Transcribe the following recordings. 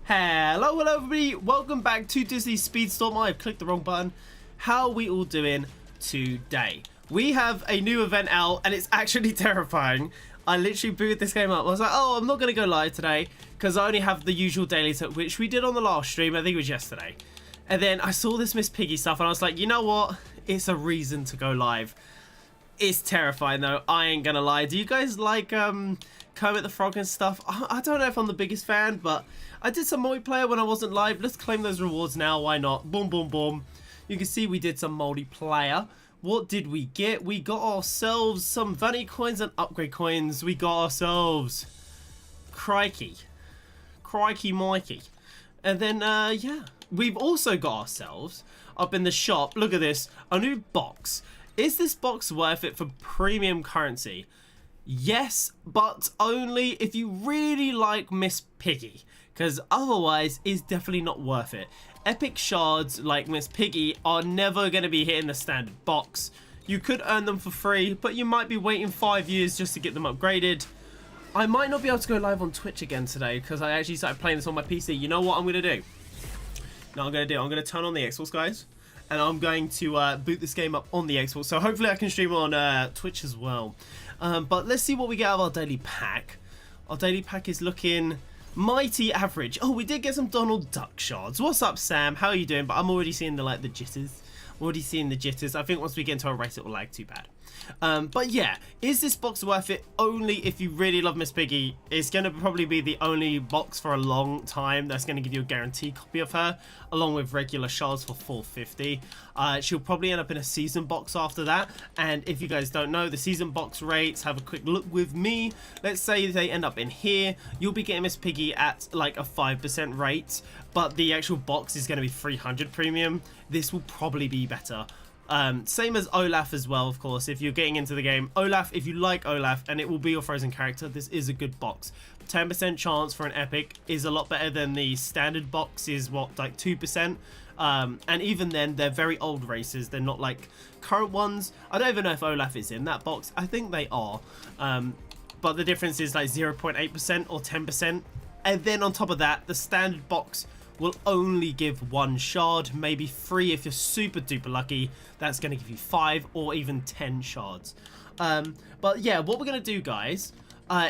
Hello everybody, welcome back to Disney Speedstorm. I've clicked the wrong button. How are we all doing today? We have a new event out and it's actually terrifying. I literally booted this game up. I was like, oh, I'm not going to go live today because I only have the usual dailies, which we did on the last stream. I think it was yesterday. And then I saw this Miss Piggy stuff and I was like, you know what? It's a reason to go live. It's terrifying though, I ain't gonna lie. Do you guys like Kermit the Frog and stuff? I don't know if I'm the biggest fan, but I did some multiplayer when I wasn't live. Let's claim those rewards now, why not? Boom, boom, boom. You can see we did some multiplayer. What did we get? We got ourselves some vanity coins and upgrade coins. We got ourselves... Crikey. Crikey Mikey. And then, yeah. We've also got ourselves, up in the shop, look at this, a new box. Is this box worth it for premium currency? Yes, but only if you really like Miss Piggy, because otherwise it's definitely not worth it. Epic shards like Miss Piggy are never going to be hitting the standard box. You could earn them for free, but you might be waiting 5 years just to get them upgraded. I might not be able to go live on Twitch again today because I actually started playing this on my PC. You know what I'm going to do? I'm going to turn on the Xbox, guys. And I'm going to boot this game up on the Xbox. So hopefully I can stream on Twitch as well. But let's see what we get out of our daily pack. Our daily pack is looking mighty average. Oh, we did get some Donald Duck shards. What's up, Sam? How are you doing? But I'm already seeing the jitters. Already seeing the jitters. I think once we get into a race, it will lag too bad. But yeah, is this box worth it? Only if you really love Miss Piggy. It's going to probably be the only box for a long time that's going to give you a guaranteed copy of her, along with regular shards for $4.50. She'll probably end up in a season box after that. And if you guys don't know, the season box rates, have a quick look with me. Let's say they end up in here. You'll be getting Miss Piggy at like a 5% rate, but the actual box is going to be 300 premium. This will probably be better. Same as Olaf as well, of course. If you're getting into the game, Olaf, if you like Olaf and it will be your frozen character, this is a good box. 10% chance for an epic is a lot better than the standard box is, what, like 2%. And even then, they're very old races. They're not like current ones. I don't even know if Olaf is in that box. I think they are. But the difference is like 0.8% or 10%. And then on top of that, the standard box will only give 1 shard, maybe 3 if you're super duper lucky. That's going to give you 5 or even 10 shards. But yeah, what we're going to do, guys,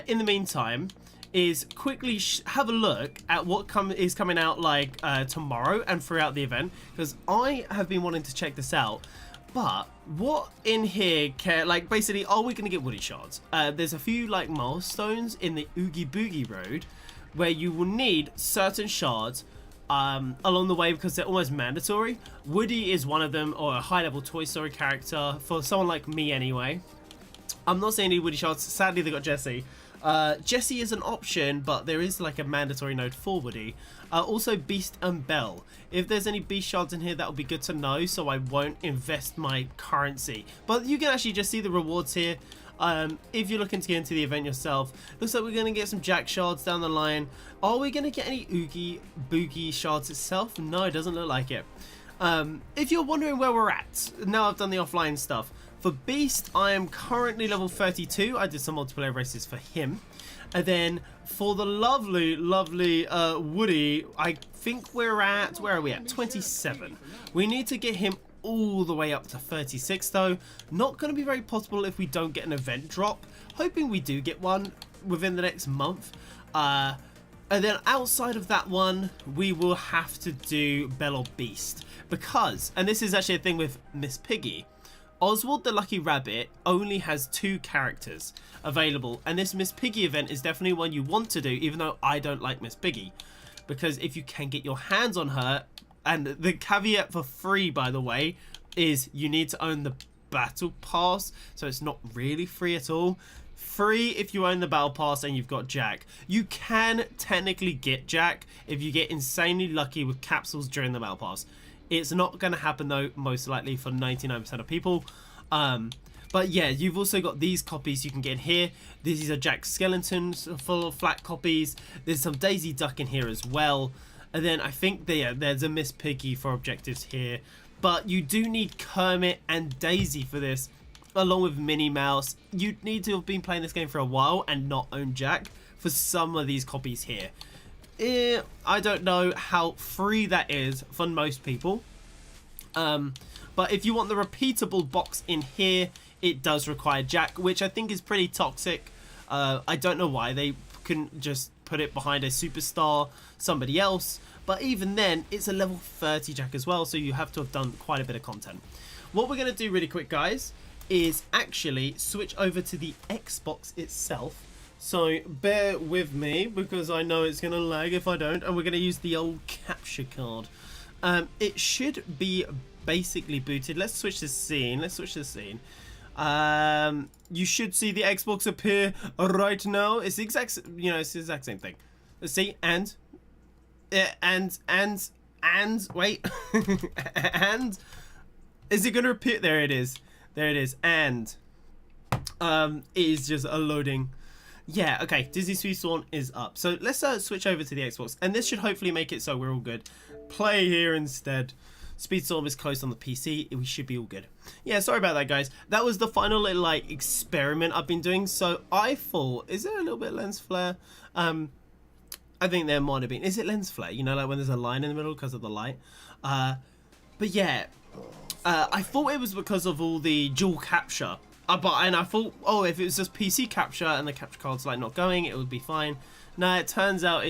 in the meantime, is quickly have a look at what is coming out like tomorrow and throughout the event, because I have been wanting to check this out. But what in here, like basically, are we going to get woody shards? There's a few like milestones in the Oogie Boogie Road where you will need certain shards along the way because they're almost mandatory. Woody is one of them, or a high-level Toy Story character for someone like me anyway. I'm not saying any Woody shards. Sadly, they got Jessie. Jessie is an option, but there is like a mandatory node for Woody. Also, Beast and Belle. If there's any Beast shards in here, that would be good to know, so I won't invest my currency. But you can actually just see the rewards here. If you're looking to get into the event yourself, looks like we're going to get some Jack shards down the line. Are we going to get any Oogie Boogie shards itself? No, it doesn't look like it. If you're wondering where we're at, now I've done the offline stuff. For Beast, I am currently level 32. I did some multiplayer races for him. And then for the lovely Woody, I think we're at, where are we at? 27. We need to get him all the way up to 36 though. Not going to be very possible if we don't get an event drop. Hoping we do get one within the next month. And then outside of that one, we will have to do Belle or Beast. Because, and this is actually a thing with Miss Piggy, Oswald the Lucky Rabbit only has 2 characters available. And this Miss Piggy event is definitely one you want to do, even though I don't like Miss Piggy. Because if you can get your hands on her, and the caveat for free, by the way, is you need to own the battle pass. So it's not really free at all. Free if you own the battle pass and you've got Jack. You can technically get Jack if you get insanely lucky with capsules during the battle pass. It's not going to happen though, most likely for 99% of people. But yeah, you've also got these copies you can get in here. These are Jack skeletons, full of flat copies. There's some Daisy Duck in here as well. And then I think there's a Miss Piggy for objectives here. But you do need Kermit and Daisy for this, along with Minnie Mouse. You need to have been playing this game for a while and not own Jack for some of these copies here. I don't know how free that is for most people. But if you want the repeatable box in here, it does require Jack, which I think is pretty toxic. I don't know why they couldn't just put it behind a superstar, somebody else. But even then, it's a level 30 Jack as well, so you have to have done quite a bit of content. What we're going to do really quick, guys, is actually switch over to the Xbox itself. So bear with me, because I know it's going to lag if I don't, and we're going to use the old capture card. It should be basically booted. Let's switch the scene. You should see the Xbox appear right now. It's the exact, it's the exact same thing. Let's see, and wait, and is it going to appear? There it is, and it is just a loading. Yeah, okay, Disney Speedstorm is up. So let's switch over to the Xbox, and this should hopefully make it so we're all good. Play here instead. Speedstorm is closed on the PC. We should be all good. Yeah, sorry about that, guys. That was the final little, like, experiment I've been doing. So I thought, is there a little bit of lens flare? I think there might have been. Is it lens flare? You know, like when there's a line in the middle because of the light. But yeah, I thought it was because of all the dual capture. And I thought, oh, if it was just PC capture and the capture card's like not going, it would be fine. No, it turns out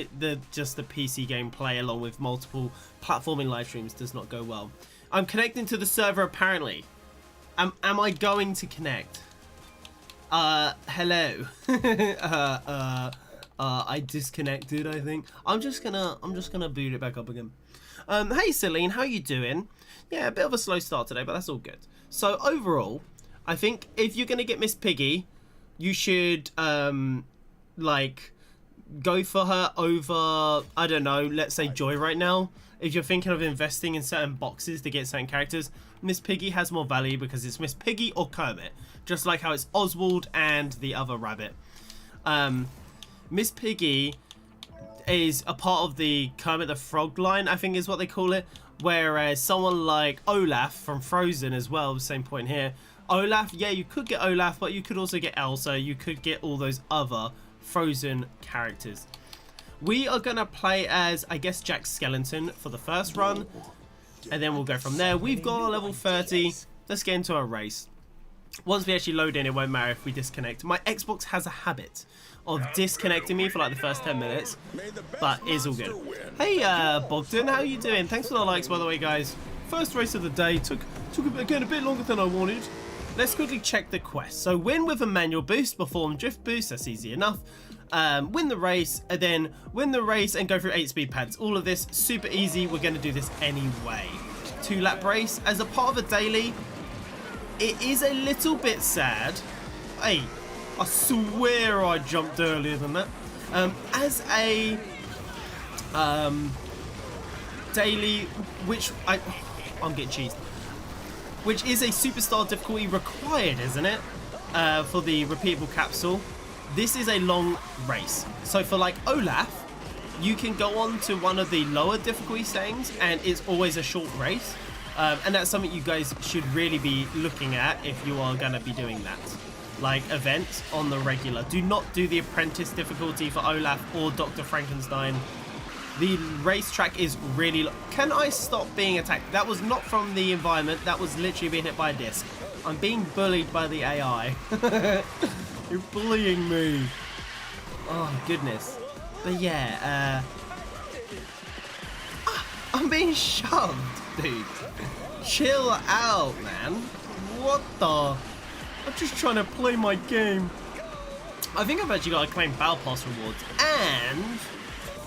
just the PC gameplay along with multiple platforming live streams does not go well. I'm connecting to the server apparently. Am I going to connect? Hello. I disconnected, I think. I'm just gonna boot it back up again. Hey Celine, how you doing? Yeah, a bit of a slow start today, but that's all good. So overall, I think if you're gonna get Miss Piggy, you should like go for her over, I don't know, let's say Joy right now. If you're thinking of investing in certain boxes to get certain characters, Miss Piggy has more value because it's Miss Piggy or Kermit, just like how it's Oswald and the other rabbit. Miss Piggy is a part of the Kermit the Frog line, I think is what they call it, whereas someone like Olaf from Frozen as well, same point here. Olaf, yeah, you could get Olaf, but you could also get Elsa, you could get all those other Frozen characters. We are going to play as, I guess, Jack Skellington for the first run, and then we'll go from there. We've got a level 30. Let's get into a race. Once we actually load in, it won't matter if we disconnect. My Xbox has a habit of disconnecting me for like the first 10 minutes, but it's all good. Hey, Bogdan, how you doing? Thanks for the likes, by the way, guys. First race of the day. Took again a bit longer than I wanted. Let's quickly check the quest. So win with a manual boost, perform drift boost, that's easy enough. Win the race, and then win the race and go through 8 speed pads. All of this super easy. We're going to do this anyway. 2-lap race as a part of a daily. It is a little bit sad. Hey, I swear I jumped earlier than that. As a daily, which I'm getting cheesed. Which is a superstar difficulty required, isn't it? For the repeatable capsule. This is a long race. So for like Olaf, you can go on to one of the lower difficulty settings and it's always a short race. And that's something you guys should really be looking at if you are going to be doing that. Like events on the regular. Do not do the apprentice difficulty for Olaf or Dr. Frankenstein. The racetrack is really... Can I stop being attacked? That was not from the environment. That was literally being hit by a disc. I'm being bullied by the AI. You're bullying me. Oh, goodness. But yeah, I'm being shoved, dude. Chill out, man. What the... I'm just trying to play my game. I think I've actually got to claim Battle Pass rewards. And...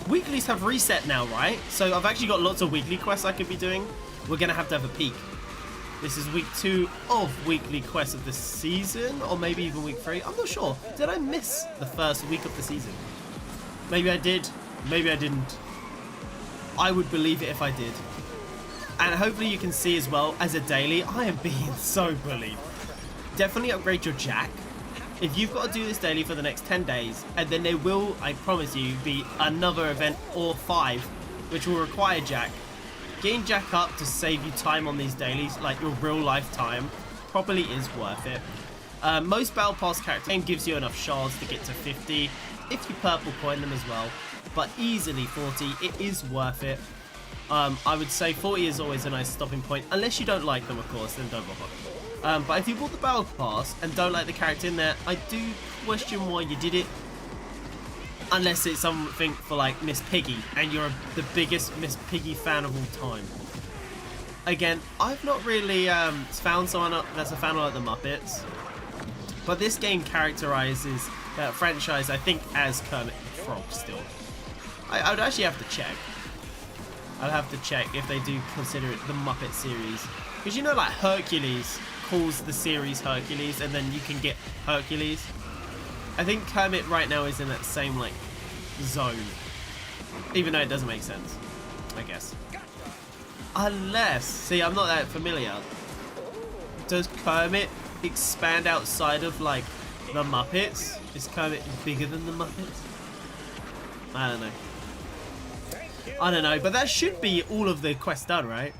weeklies have reset now, right? So I've actually got lots of weekly quests I could be doing. We're going to have a peek. This is week 2 of weekly quests of the season, or maybe even week 3. I'm not sure. Did I miss the first week of the season? Maybe I did. Maybe I didn't. I would believe it if I did. And hopefully you can see as well, as a daily, I am being so bullied. Definitely upgrade your Jack. If you've got to do this daily for the next 10 days, and then there will, I promise you, be another event or 5, which will require Jack. Getting Jack up to save you time on these dailies, like your real life time, probably is worth it. Most Battle Pass character game gives you enough shards to get to 50, if you purple coin them as well. but easily 40. It is worth it. I would say 40 is always a nice stopping point, unless you don't like them, of course, then don't bother. But if you bought the Battle Pass and don't like the character in there, I do question why you did it. Unless it's something for like Miss Piggy, and you're the biggest Miss Piggy fan of all time. Again, I've not really found someone that's a fan of like the Muppets, but this game characterizes that franchise, I think, as Kermit the Frog still. I would actually have to check. I'd have to check if they do consider it the Muppet series. Because you know, like Hercules calls the series Hercules, and then you can get Hercules. I think Kermit right now is in that same like zone. Even though it doesn't make sense, I guess. Unless, see, I'm not that familiar. Does Kermit expand outside of like the Muppets? Is Kermit bigger than the Muppets? I don't know. I don't know, but that should be all of the quests done, right?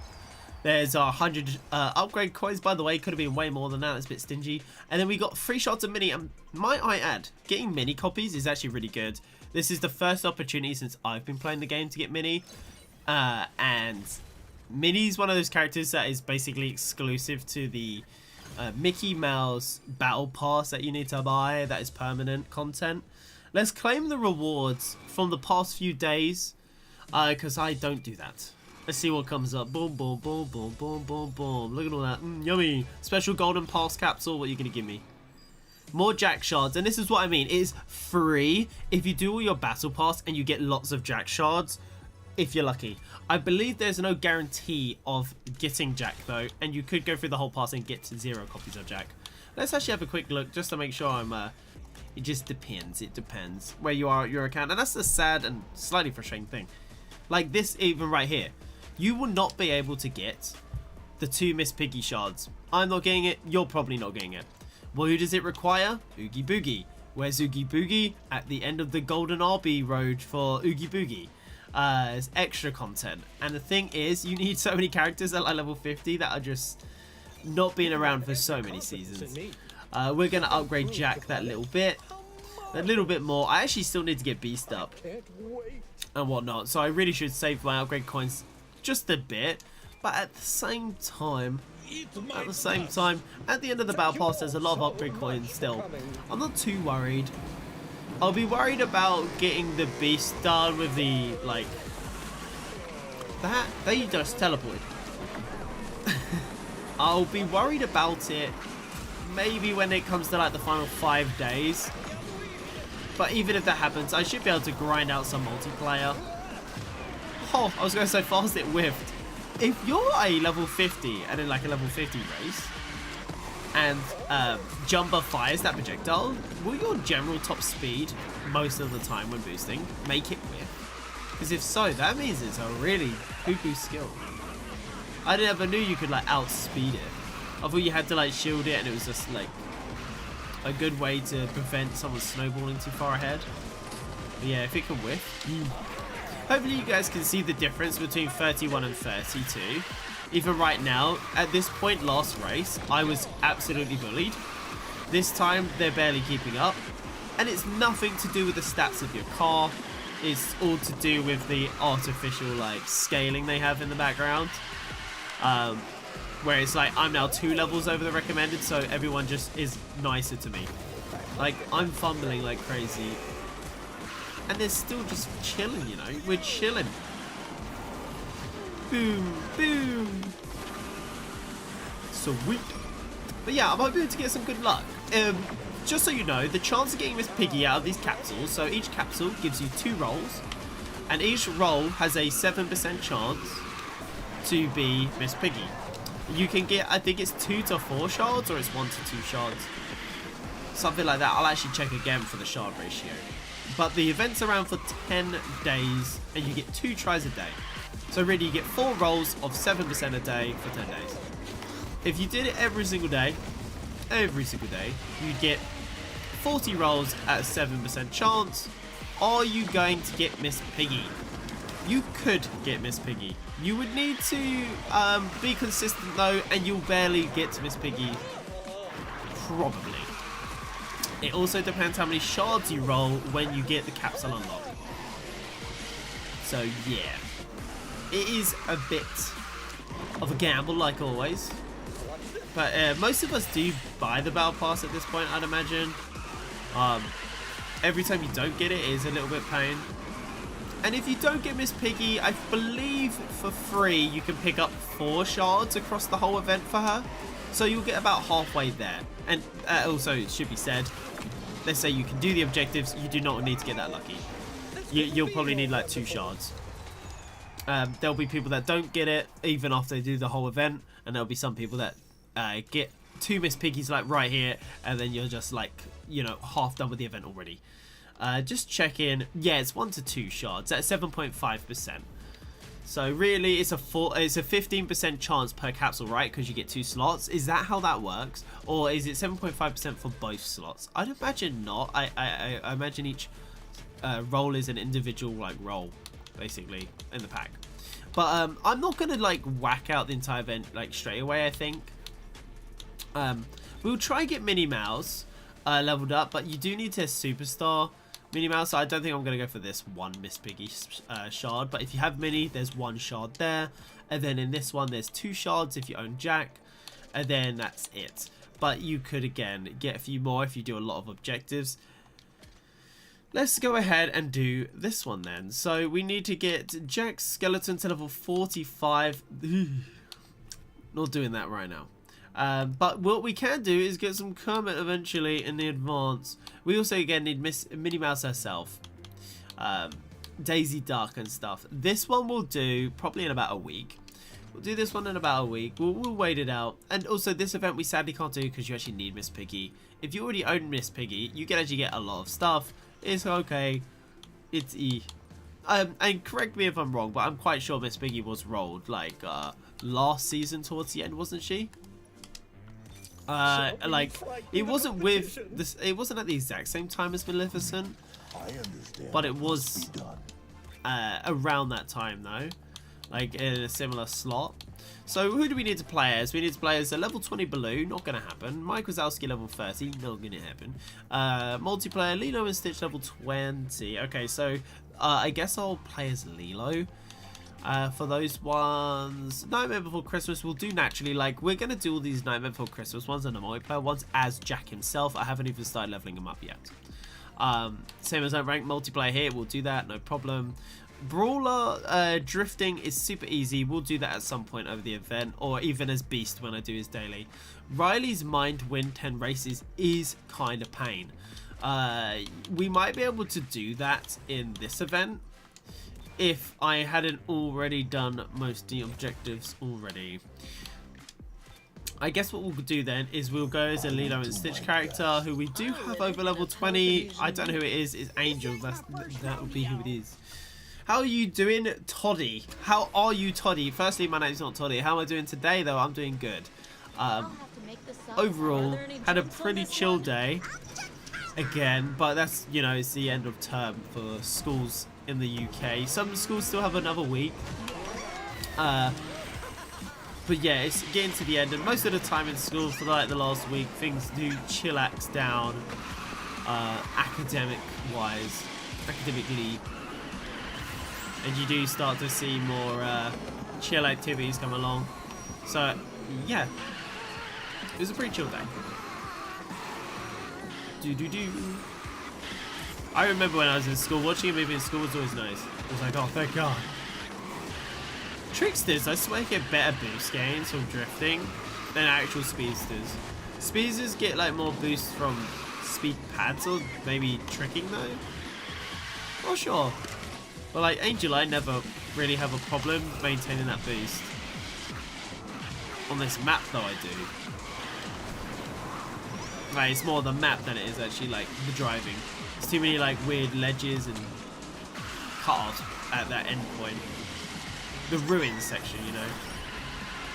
There's 100 upgrade coins, by the way. Could have been way more than that. It's a bit stingy. And then we got 3 shots of mini. And might I add, getting mini copies is actually really good. This is the first opportunity since I've been playing the game to get mini. And Minnie's one of those characters that is basically exclusive to the Mickey Mouse Battle Pass that you need to buy. That is permanent content. Let's claim the rewards from the past few days. Because I don't do that. Let's see what comes up. Boom, boom, boom, boom, boom, boom, boom. Look at all that. Yummy. Special golden pass capsule. What are you going to give me? More Jack shards. And this is what I mean. It is free if you do all your battle pass and you get lots of Jack shards. If you're lucky. I believe there's no guarantee of getting Jack though. And you could go through the whole pass and get 0 copies of Jack. Let's actually have a quick look just to make sure I'm... it just depends. It depends where you are at your account. And that's a sad and slightly frustrating thing. Like this, even right here, you will not be able to get the 2 Miss Piggy shards. I'm not getting it. You're probably not getting it. Well, who does it require? Oogie Boogie. Where's Oogie Boogie? At the end of the Golden RB road for Oogie Boogie. It's extra content. And the thing is, you need so many characters at like level 50 that are just not being around for so many seasons. We're going to upgrade Jack that little bit. A little bit more. I actually still need to get Beast up and whatnot, so I really should save my upgrade coins just a bit. But at the same time, at the end of the battle pass, there's a lot of upgrade coins still. I'm not too worried. I'll be worried about getting the Beast done with the like that. They just teleported. I'll be worried about it maybe when it comes to like the final 5 days. But even if that happens, I should be able to grind out some multiplayer. Oh, I was going to say fast it whiffed. If you're a level 50 and in like a level 50 race, and Jumper fires that projectile, will your general top speed most of the time when boosting make it whiff? Because if so, that means it's a really poo-poo skill. I never knew you could like outspeed it. I thought you had to like shield it and it was just like a good way to prevent someone snowballing too far ahead. But yeah, if it can whiff. Hopefully you guys can see the difference between 31 and 32. Even right now, at this point last race, I was absolutely bullied. This time, they're barely keeping up. And it's nothing to do with the stats of your car. It's all to do with the artificial like scaling they have in the background. Where it's like, I'm now 2 levels over the recommended, so everyone just is nicer to me. Like, I'm fumbling like crazy. And they're still just chilling, you know? We're chilling. Boom, boom. Sweet. But yeah, I'm hoping to get some good luck. Just so you know, the chance of getting Miss Piggy out of these capsules, so each capsule gives you 2 rolls. And each roll has a 7% chance to be Miss Piggy. You can get, I think it's 2 to 4 shards, or it's 1 to 2 shards. Something like that. I'll actually check again for the shard ratio. But the event's around for 10 days, and you get 2 tries a day. So really, you get 4 rolls of 7% a day for 10 days. If you did it every single day, you'd get 40 rolls at a 7% chance. Are you going to get Miss Piggy? You could get Miss Piggy. You would need to be consistent though, and you'll barely get to Miss Piggy. Probably. It also depends how many shards you roll when you get the capsule unlocked. So yeah, it is a bit of a gamble like always. But most of us do buy the battle pass at this point, I'd imagine. Every time you don't get it, it is a little bit pain. And if you don't get Miss Piggy, I believe for free you can pick up 4 shards across the whole event for her. So you'll get about halfway there. And also, it should be said, let's say you can do the objectives, you do not need to get that lucky. You'll probably need like 2 shards. There'll be people that don't get it even after they do the whole event, and there'll be some people that get 2 Miss Piggies like right here, and then you're just like, you know, half done with the event already. Just check in. Yeah, it's 1 to 2 shards at 7.5%. So really, it's a 15% chance per capsule, right? Because you get 2 slots. Is that how that works, or is it 7.5% for both slots? I'd imagine not. I imagine each role is an individual like role, basically, in the pack. But I'm not gonna like whack out the entire event like straight away. I think we'll try and get Minnie Mouse leveled up, but you do need to superstar Minnie Mouse. So I don't think I'm gonna go for this 1 Miss Piggy shard. But if you have Minnie, there's 1 shard there, and then in this one there's 2 shards if you own Jack, and then that's it. But you could again get a few more if you do a lot of objectives. Let's go ahead and do this one then. So we need to get Jack's skeleton to level 45. Not doing that right now. But what we can do is get some Kermit eventually in the advance. We also again need Minnie Mouse herself, Daisy Duck and stuff. This one we'll do probably in about a week. We'll do this one in about a week. We'll wait it out. And also this event we sadly can't do because you actually need Miss Piggy. If you already own Miss Piggy, you can actually get a lot of stuff. It's okay. It's E. And correct me if I'm wrong, but I'm quite sure Miss Piggy was rolled like last season towards the end, wasn't she? Like it wasn't with this. It wasn't at the exact same time as Maleficent, but it was around that time though, like in a similar slot. So who do we need to play as? We need to play as a level 20 Baloo, not gonna happen. Mike Wazowski level 30, not gonna happen. Multiplayer, Lilo and Stitch level 20. Okay, so I guess I'll play as Lilo. For those ones, Nightmare Before Christmas we'll do naturally. Like we're gonna do all these Nightmare Before Christmas ones and the multiplayer ones as Jack himself. I haven't even started leveling him up yet. Same as I rank multiplayer here, we'll do that, no problem. Brawler drifting is super easy. We'll do that at some point over the event, or even as Beast when I do his daily. Riley's Mind win 10 races is kind of pain. We might be able to do that in this event if I hadn't already done most of the objectives already. I guess what we'll do then is we'll go as a Lilo and Stitch character who we do have over level 20. I don't know who it is. It's Angel. That would be who it is. How are you doing, Toddy? How are you, Toddy? Firstly, my name's not Toddy. How am I doing today, though? I'm doing good. Overall, had a pretty chill day. Again, but that's, you know, it's the end of term for schools in the UK. Some schools still have another week. But yeah, it's getting to the end, and most of the time in school for like the last week, things do chillax down, academically. And you do start to see more chill activities come along. So, yeah. It was a pretty chill day. I remember when I was in school, watching a movie in school was always nice. It was like, oh, thank God. Tricksters, I swear, get better boost gains from drifting than actual speedsters. Speedsters get like more boosts from speed pads or maybe tricking though. Not sure. But like Angel, I never really have a problem maintaining that boost. On this map though I do. Like it's more the map than it is actually like the driving. There's too many like weird ledges and cut-offs at that end point. The ruins section, you know.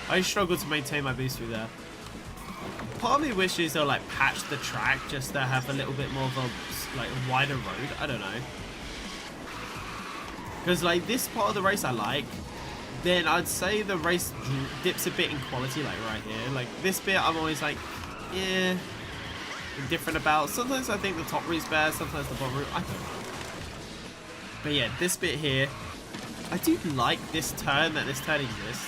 I struggle to maintain my boost through there. Part of me wishes they'll like patch the track just to have a little bit more of a like wider road. I don't know. Because like this part of the race I like, then I'd say the race dips a bit in quality like right here. Like this bit I'm always like, yeah, indifferent about. Sometimes I think the top route's better, sometimes the bottom route, I don't know. But yeah, this bit here, I do like this turn, that this turn exists.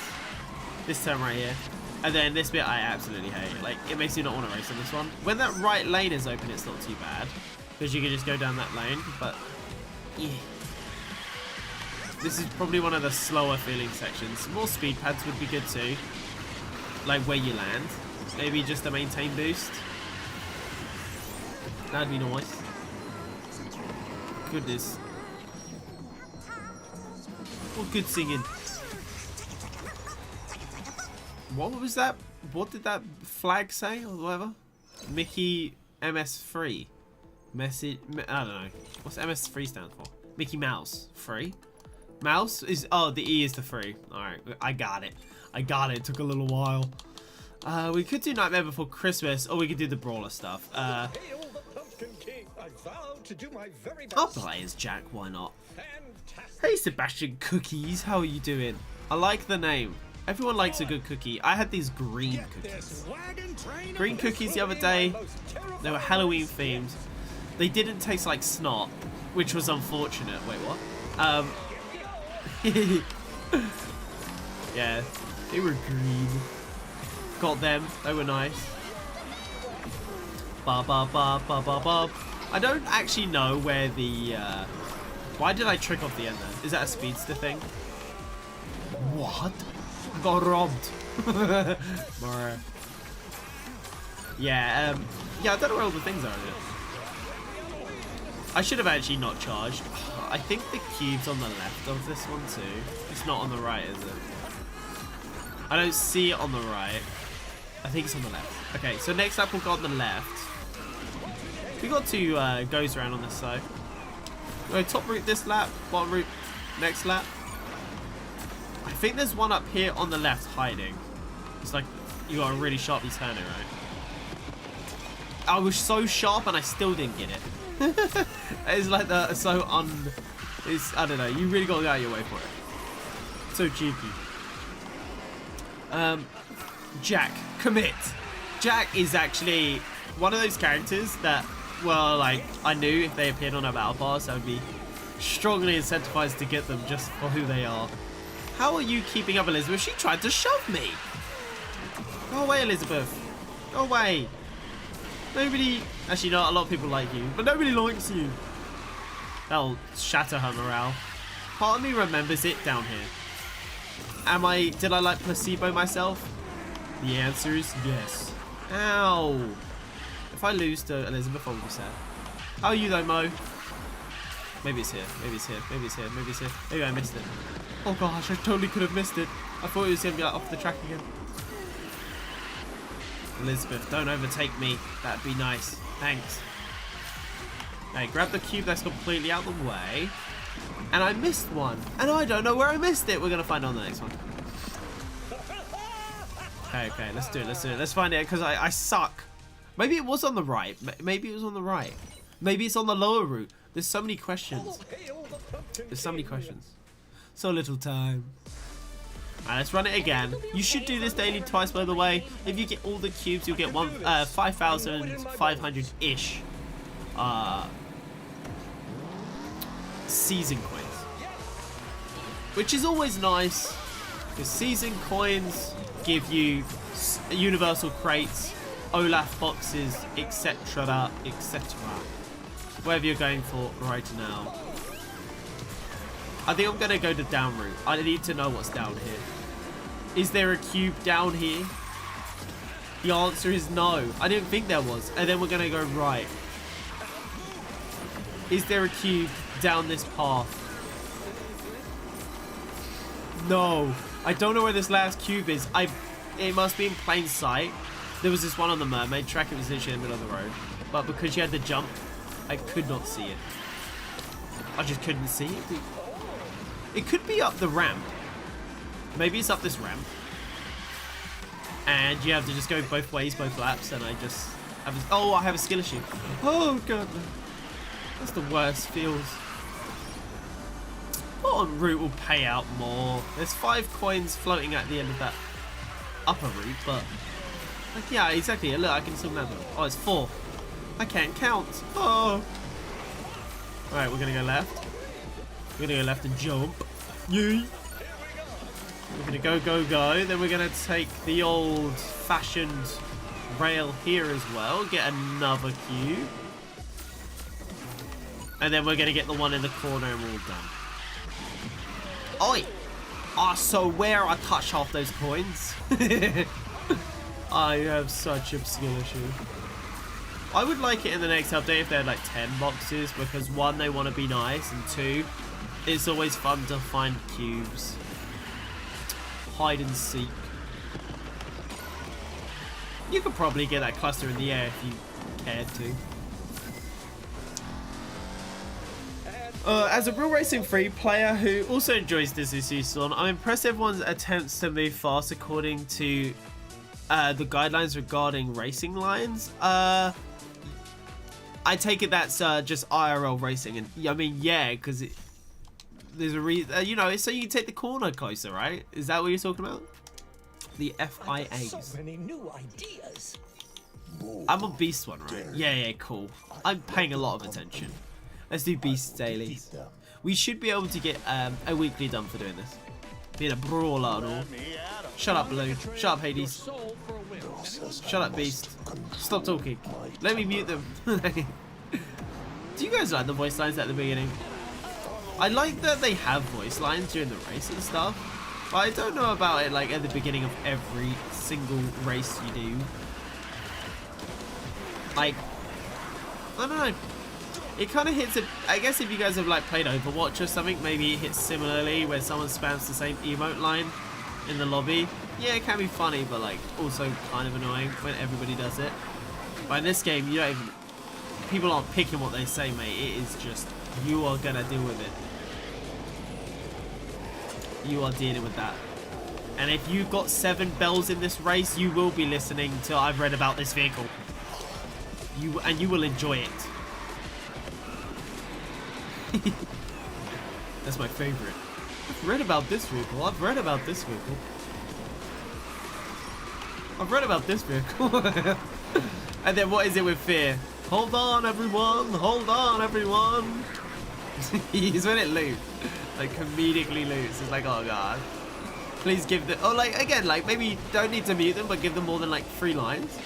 This turn right here. And then this bit I absolutely hate. Like, it makes you not want to race on this one. When that right lane is open, it's not too bad. Because you can just go down that lane. But, yeah. This is probably one of the slower feeling sections. More speed pads would be good too. Like where you land. Maybe just a maintain boost. That'd be nice. Goodness. What good singing. What was that? What did that flag say or whatever? Mickey MS3. Message. I don't know. What's MS3 stand for? Mickey Mouse. Free? Mouse is. Oh, the E is the free. Alright, I got it. I got it. It took a little while. We could do Nightmare Before Christmas, or we could do the Brawler stuff. I'll play as Jack, why not? Hey Sebastian Cookies, how are you doing? I like the name. Everyone likes a good cookie. I had these green cookies. Green cookies the other day. They were Halloween themed. They didn't taste like snot, which was unfortunate. Wait, what? Yeah, they were green. Got them. They were nice. Ba ba ba ba ba ba. I don't actually know where the. Why did I trick off the end then? Is that a speedster thing? What? I got robbed. Yeah. Yeah. I don't know where all the things are. I should have actually not charged. I think the cube's on the left of this one too. It's not on the right, is it? I don't see it on the right. I think it's on the left. Okay, so next lap we'll go on the left. We got two goes around on this side. We'll go top route this lap, bottom route next lap. I think there's one up here on the left hiding. It's like you got to really sharply turn it, right? I was so sharp and I still didn't get it. It's like the it's, I don't know, you really got to go out of your way for it. So cheeky. Jack, Kermit. Jack is actually one of those characters that, well, like, I knew if they appeared on a battle pass, I would be strongly incentivized to get them just for who they are. How are you keeping up, Elizabeth? She tried to shove me. Go away, Elizabeth. Go away. Nobody, actually not a lot of people like you, but nobody likes you. That'll shatter her morale. Part of me remembers it down here. Did I like placebo myself? The answer is yes. Ow. If I lose to Elizabeth, I'll be sad. How are you though, Mo? Maybe it's here, maybe it's here, maybe it's here, maybe it's here. Maybe I missed it. Oh gosh, I totally could have missed it. I thought it was gonna be like off the track again. Elizabeth, don't overtake me. That'd be nice. Thanks. Okay, grab the cube that's completely out of the way. And I missed one. And I don't know where I missed it. We're going to find out on the next one. Okay, let's do it. Let's find it, because I suck. Maybe it was on the right. Maybe it was on the right. Maybe it's on the lower route. There's so many questions. There's so many questions. So little time. Alright, let's run it again. You should do this daily twice, by the way. If you get all the cubes, you'll get 5,500-ish season coins. Which is always nice, because season coins give you universal crates, Olaf boxes, etc., etc. Whatever you're going for right now. I think I'm going to go the down route. I need to know what's down here. Is there a cube down here? The answer is no. I didn't think there was. And then we're going to go right. Is there a cube down this path? No. I don't know where this last cube is. It must be in plain sight. There was this one on the mermaid track. It was literally in the middle of the road. But because you had to jump, I could not see it. I just couldn't see it. It could be up the ramp. Maybe it's up this ramp. And you have to just go both ways, both laps. And I just have I have a skill issue. Oh, God. That's the worst feels. Bottom route will pay out more. There's 5 coins floating at the end of that upper route. But, like, yeah, exactly. Look, I can still remember. Oh, it's 4. I can't count. Oh. Alright, we're going to go left. We're going to go left and jump. Yee. We're gonna go, go, go. Then we're gonna take the old-fashioned rail here as well. Get another cube. And then we're gonna get the one in the corner and we're all done. Oi! I swear I touched half those coins. I have such a skill issue. I would like it in the next update if they had like 10 boxes, because one, they want to be nice, and two, it's always fun to find cubes. Hide and seek. You could probably get that cluster in the air if you cared to. As a real racing free player who also enjoys Disney Speedstorm, I'm impressed everyone's attempts to move fast according to the guidelines regarding racing lines. I take it that's just IRL racing, and I mean, yeah, because there's a reason, you know, it's so you can take the corner closer, right? Is that what you're talking about? The FIAs. So many new ideas. I'm on Beast one, right? Yeah, cool. I'm paying a lot of attention. Let's do Beast daily. We should be able to get a weekly done for doing this. Being a brawler and all. Shut up, Blue. Shut up, Hades. Shut up, Beast. Stop talking. Let me mute them. Do you guys like the voice lines at the beginning? I like that they have voice lines during the race and stuff. But I don't know about it like at the beginning of every single race you do. Like, I don't know. It kind of hits it. I guess if you guys have like played Overwatch or something, maybe it hits similarly where someone spams the same emote line in the lobby. Yeah, it can be funny, but like also kind of annoying when everybody does it. But in this game, you don't even. People aren't picking what they say, mate. It is just you are gonna deal with it. You are dealing with that. And if you've got 7 bells in this race, you will be listening to I've read about this vehicle. You will enjoy it. That's my favorite. I've read about this vehicle. I've read about this vehicle. I've read about this vehicle. And then what is it with fear? Hold on, everyone. Hold on, everyone. He's when it loots. Like comedically loots. It's like, oh god. Please give the. Oh, like again, like maybe don't need to mute them, but give them more than like 3 lines.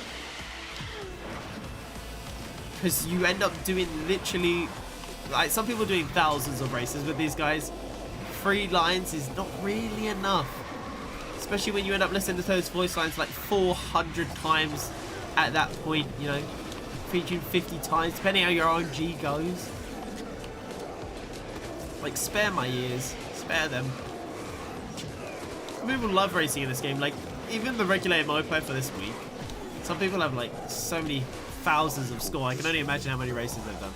Because you end up doing literally. Like, some people are doing thousands of races with these guys. 3 lines is not really enough. Especially when you end up listening to those voice lines like 400 times at that point, you know. Featuring 50 times, depending how your RNG goes. Like, spare my ears. Spare them. Some people love racing in this game. Like, even the regulated multiplayer for this week. Some people have, like, so many thousands of score. I can only imagine how many races they've done.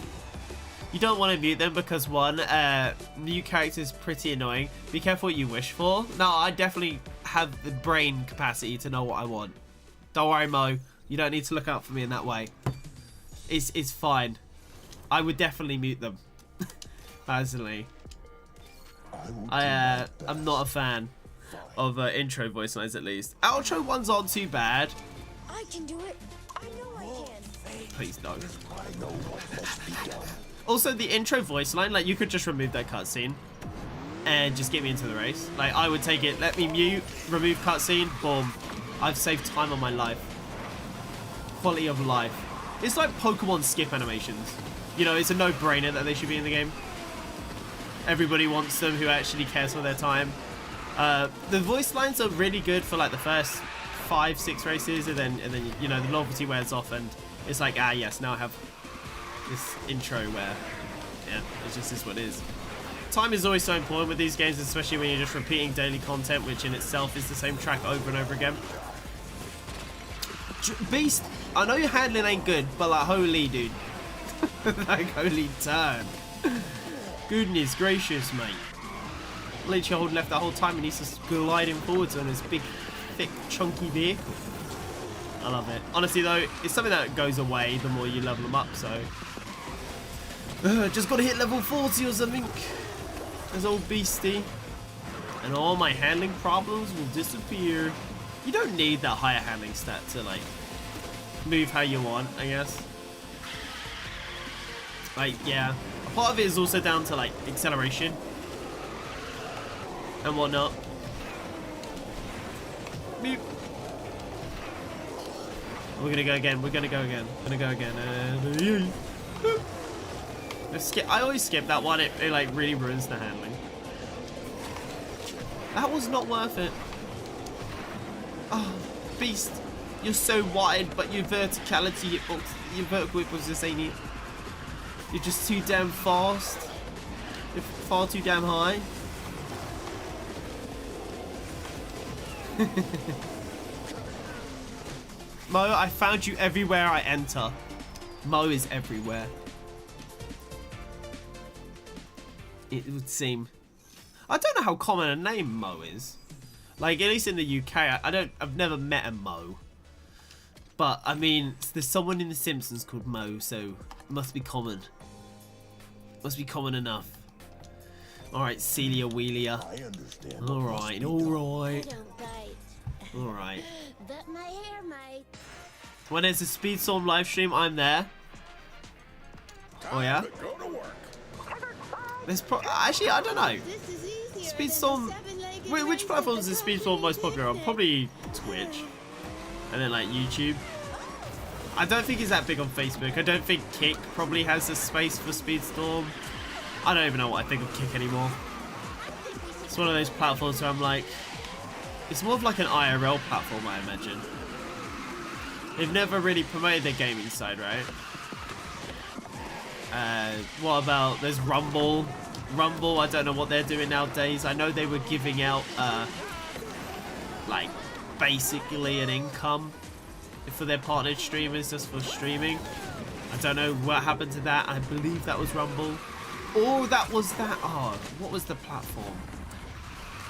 You don't want to mute them because one, new characters pretty annoying. Be careful what you wish for. No, I definitely have the brain capacity to know what I want. Don't worry, Mo. You don't need to look out for me in that way. It's fine. I would definitely mute them. Personally. I'm not a fan of intro voice lines, at least. Outro ones aren't too bad. I can do it. I know I can. Please don't. Also, the intro voice line, like, you could just remove that cutscene and just get me into the race. Like, I would take it, let me mute, remove cutscene, boom. I've saved time on my life. Quality of life. It's like Pokemon skip animations. You know, it's a no-brainer that they should be in the game. Everybody wants them who actually cares for their time. The voice lines are really good for, like, the first 5-6 races, and then you know, the novelty wears off, and it's like, ah, yes, now I have this intro where, yeah, it's just is what it is. Time is always so important with these games, especially when you're just repeating daily content, which in itself is the same track over and over again. Beast, I know your handling ain't good, but like, holy dude. Like, holy turn. Goodness gracious, mate. Literally hold left that whole time and he's just gliding forwards on his big, thick, chunky vehicle. I love it. Honestly though, it's something that goes away the more you level them up, so. Just gotta hit level 40 or something. There's old Beastie. And all my handling problems will disappear. You don't need that higher handling stat to like move how you want, I guess. Like, yeah. A part of it is also down to like acceleration. and whatnot. Beep. We're gonna go again. We're gonna go again. Let's skip. I always skip that one. It like really ruins the handling. That was not worth it. Oh, beast. You're so wide, but your verticality, your vertical was just ain't it. You're just too damn fast. You're far too damn high. Mo, I found you everywhere I enter. Mo is everywhere. It would seem. I don't know how common a name Mo is. Like, at least in the UK, I've never met a Mo. But, I mean, there's someone in The Simpsons called Mo, so it must be common. Must be common enough. Alright, Celia Wheelia. I understand. Alright, I alright. don't bite. Alright. But my hair might. When there's a Speedstorm live stream, I'm there. Oh, yeah? Go to work. There's actually, I don't know. This is easier Speedstorm. than the seven-legged Which race platforms at is the Speedstorm most popular on? competition. Probably Twitch. And then like YouTube. I don't think it's that big on Facebook. I don't think Kick probably has a space for Speedstorm. I don't even know what I think of Kick anymore. It's one of those platforms where I'm like, it's more of like an IRL platform, I imagine. They've never really promoted their gaming side, right? What about, there's Rumble. Rumble, I don't know what they're doing nowadays. I know they were giving out, like, basically an income for their partnered streamers just for streaming. I don't know what happened to that. I believe that was Rumble. Or that was that, oh, what was the platform?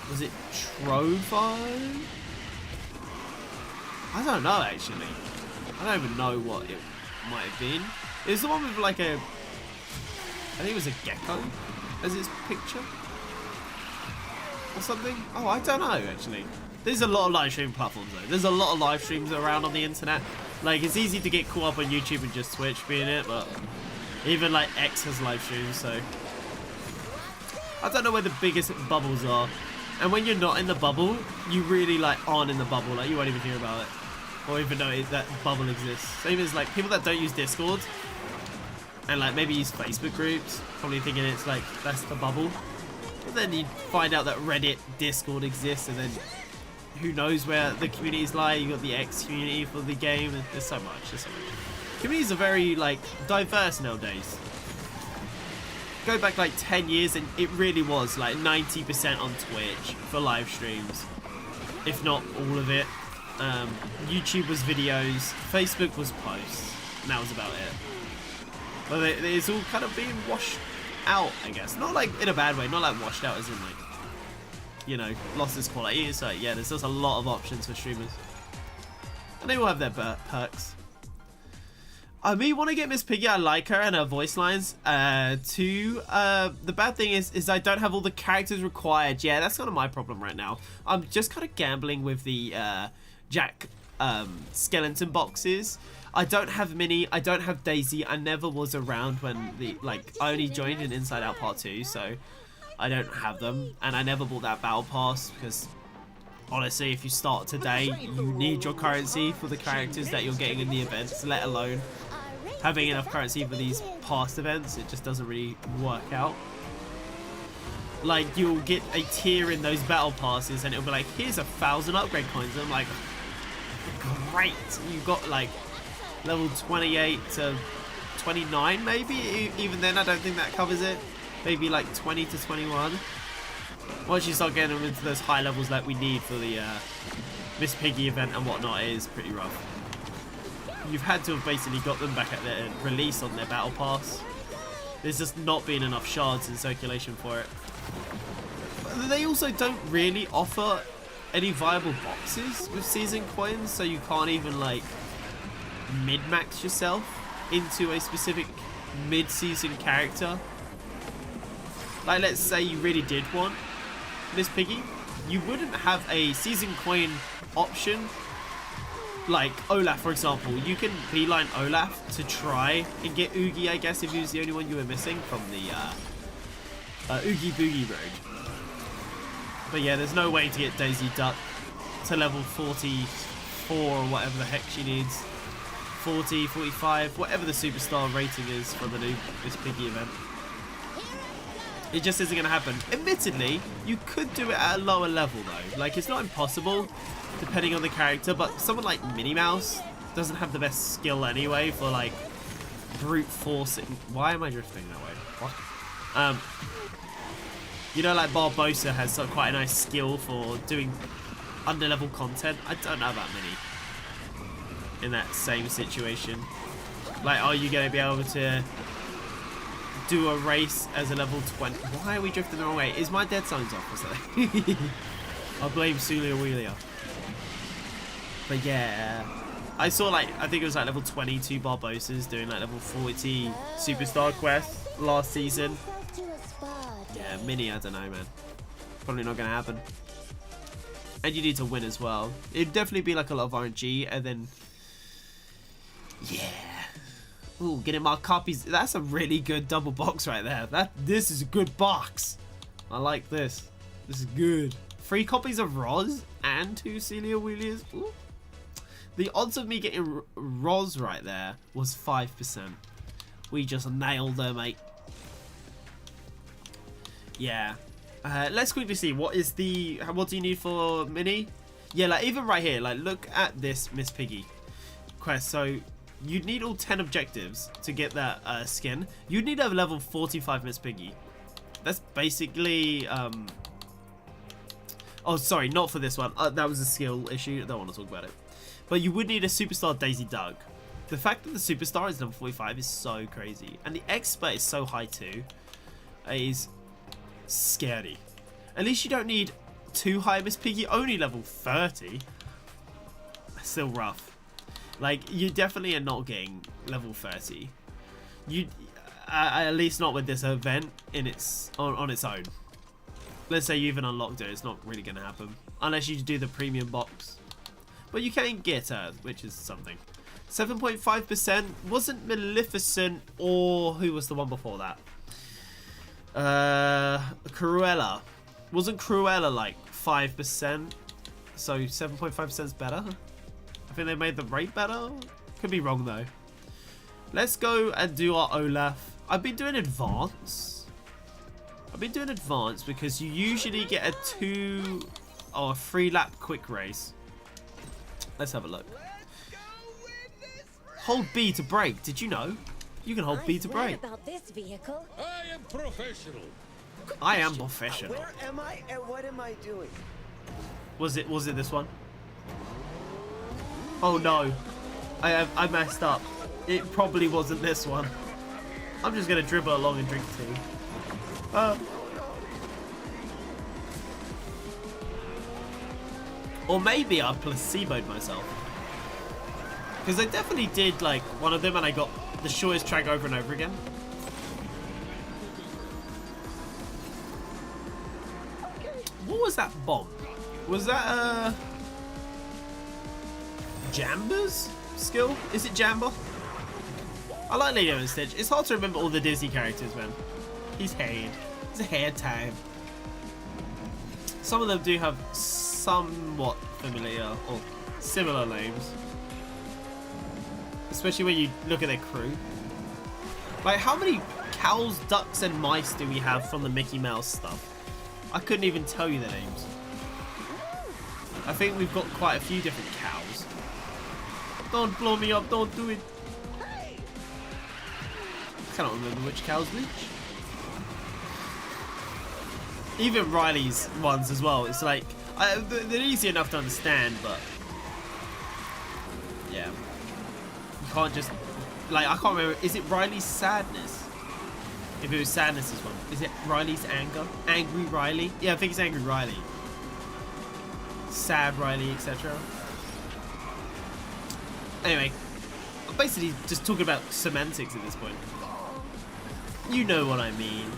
Was it Trovo? I don't know, actually. I don't even know what it might have been. It was the one with like a, I think it was a gecko as its picture or something. Oh, I don't know actually. There's a lot of live streaming platforms though. There's a lot of live streams around on the internet. Like, it's easy to get caught up on YouTube and just Twitch being it, but even like X has live streams, so I don't know where the biggest bubbles are. And when you're not in the bubble, you really like aren't in the bubble. Like, you won't even hear about it or even know that bubble exists. Same as like people that don't use Discord and like maybe use Facebook groups, probably thinking it's like that's the bubble. But then you find out that Reddit, Discord exists, and then who knows where the communities lie. You got the X community for the game, and there's so much. Communities are very like diverse nowadays. Go back like 10 years and it really was like 90% on Twitch for live streams, if not all of it. YouTube was videos, Facebook was posts, and that was about it. But it's all kind of being washed out, I guess. Not like in a bad way, not like washed out as in like, you know, lost its quality. It's like, yeah, there's just a lot of options for streamers. And they all have their perks. I may want to get Miss Piggy. I like her and her voice lines. The bad thing is I don't have all the characters required. Yeah, that's kind of my problem right now. I'm just kind of gambling with the Jack skeleton boxes. I don't have Minnie. I don't have Daisy. I never was around when I only joined in Inside Out Part 2, so I don't have them. And I never bought that battle pass because honestly, if you start today, you need your currency for the characters that you're getting in the events, let alone having enough currency for these past events. It just doesn't really work out. Like, you'll get a tier in those battle passes and it'll be like, here's 1,000 upgrade coins. And I'm like, great. You've got like level 28 to 29 maybe. Even then, I don't think that covers it. Maybe like 20 to 21. Once you start getting into those high levels that we need for the Miss Piggy event and whatnot, it is pretty rough. You've had to have basically got them back at their release on their battle pass. There's just not been enough shards in circulation for it. But they also don't really offer any viable boxes with season coins, so you can't even like mid-max yourself into a specific mid-season character. Like, let's say you really did want Miss Piggy, you wouldn't have a season coin option like Olaf, for example. You can beeline Olaf to try and get Oogie, I guess, if he was the only one you were missing from the Oogie Boogie Road. But yeah, there's no way to get Daisy Duck to level 44 or whatever the heck she needs. 40, 45, whatever the superstar rating is for the new Miss Piggy event. It just isn't going to happen. Admittedly, you could do it at a lower level though. Like, it's not impossible, depending on the character, but someone like Minnie Mouse doesn't have the best skill anyway for like brute forcing. Why am I drifting that way? What? You know, like Barbosa has quite a nice skill for doing under-level content. I don't know about Minnie in that same situation. Like, are you going to be able to do a race as a level 20? Why are we drifting the wrong way? Is my dead zones off or something? I'll blame Sulia Wheelia. But yeah, I saw like, I think it was like level 22 Barbosas doing like level 40 superstar quests last season. Yeah, Minnie, I don't know, man. Probably not going to happen. And you need to win as well. It'd definitely be like a lot of RNG, and then yeah. Ooh, getting my copies. That's a really good double box right there. This is a good box. I like this. This is good. 3 copies of Roz and 2 Celia Wheelies. Ooh. The odds of me getting Roz right there was 5%. We just nailed her, mate. Yeah. Let's quickly see what do you need for Minnie? Yeah, like even right here, like look at this Miss Piggy quest. So you'd need all 10 objectives to get that skin. You'd need a level 45 Miss Piggy. That's basically oh sorry, not for this one. That was a skill issue. I don't want to talk about it. But you would need a superstar Daisy Duck. The fact that the superstar is level 45 is so crazy, and the expert is so high too. Is scary. At least you don't need too high Miss Piggy, only level 30. Still rough. Like, you definitely are not getting level 30. You at least not with this event in on its own. Let's say you even unlocked it, it's not really going to happen unless you do the premium box. But you can get her, which is something. 7.5% wasn't Maleficent, or who was the one before that? Cruella. Wasn't Cruella like 5%? So 7.5% is better? I think they made the rate better? Could be wrong though. Let's go and do our Olaf. I've been doing advance. Because you usually get a 3 lap quick race. Let's have a look. Hold B to brake. Did you know? You can hold B to brake. About this vehicle. I am professional. I am professional. Where am I and what am I doing? Was it this one? Oh no. I messed up. It probably wasn't this one. I'm just gonna dribble along and drink tea. Or maybe I placeboed myself. Because I definitely did like one of them and I got the shortest track over and over again. What was that bomb? Was that Jamba's skill? Is it Jamba? I like Leo and Stitch. It's hard to remember all the Disney characters, man. He's haired. It's a hair time. Some of them do have somewhat familiar or similar names. Especially when you look at their crew. Like, how many cows, ducks, and mice do we have from the Mickey Mouse stuff? I couldn't even tell you their names. I think we've got quite a few different cows. Don't blow me up, don't do it. I cannot remember which cows which. Even Riley's ones as well. It's like, they're easy enough to understand, but yeah. You can't just, like, I can't remember. Is it Riley's sadness? If it was sadness's one. Is it Riley's anger? Angry Riley? Yeah, I think it's Angry Riley. Sad Riley, etc. Anyway, I'm basically just talking about semantics at this point. You know what I mean.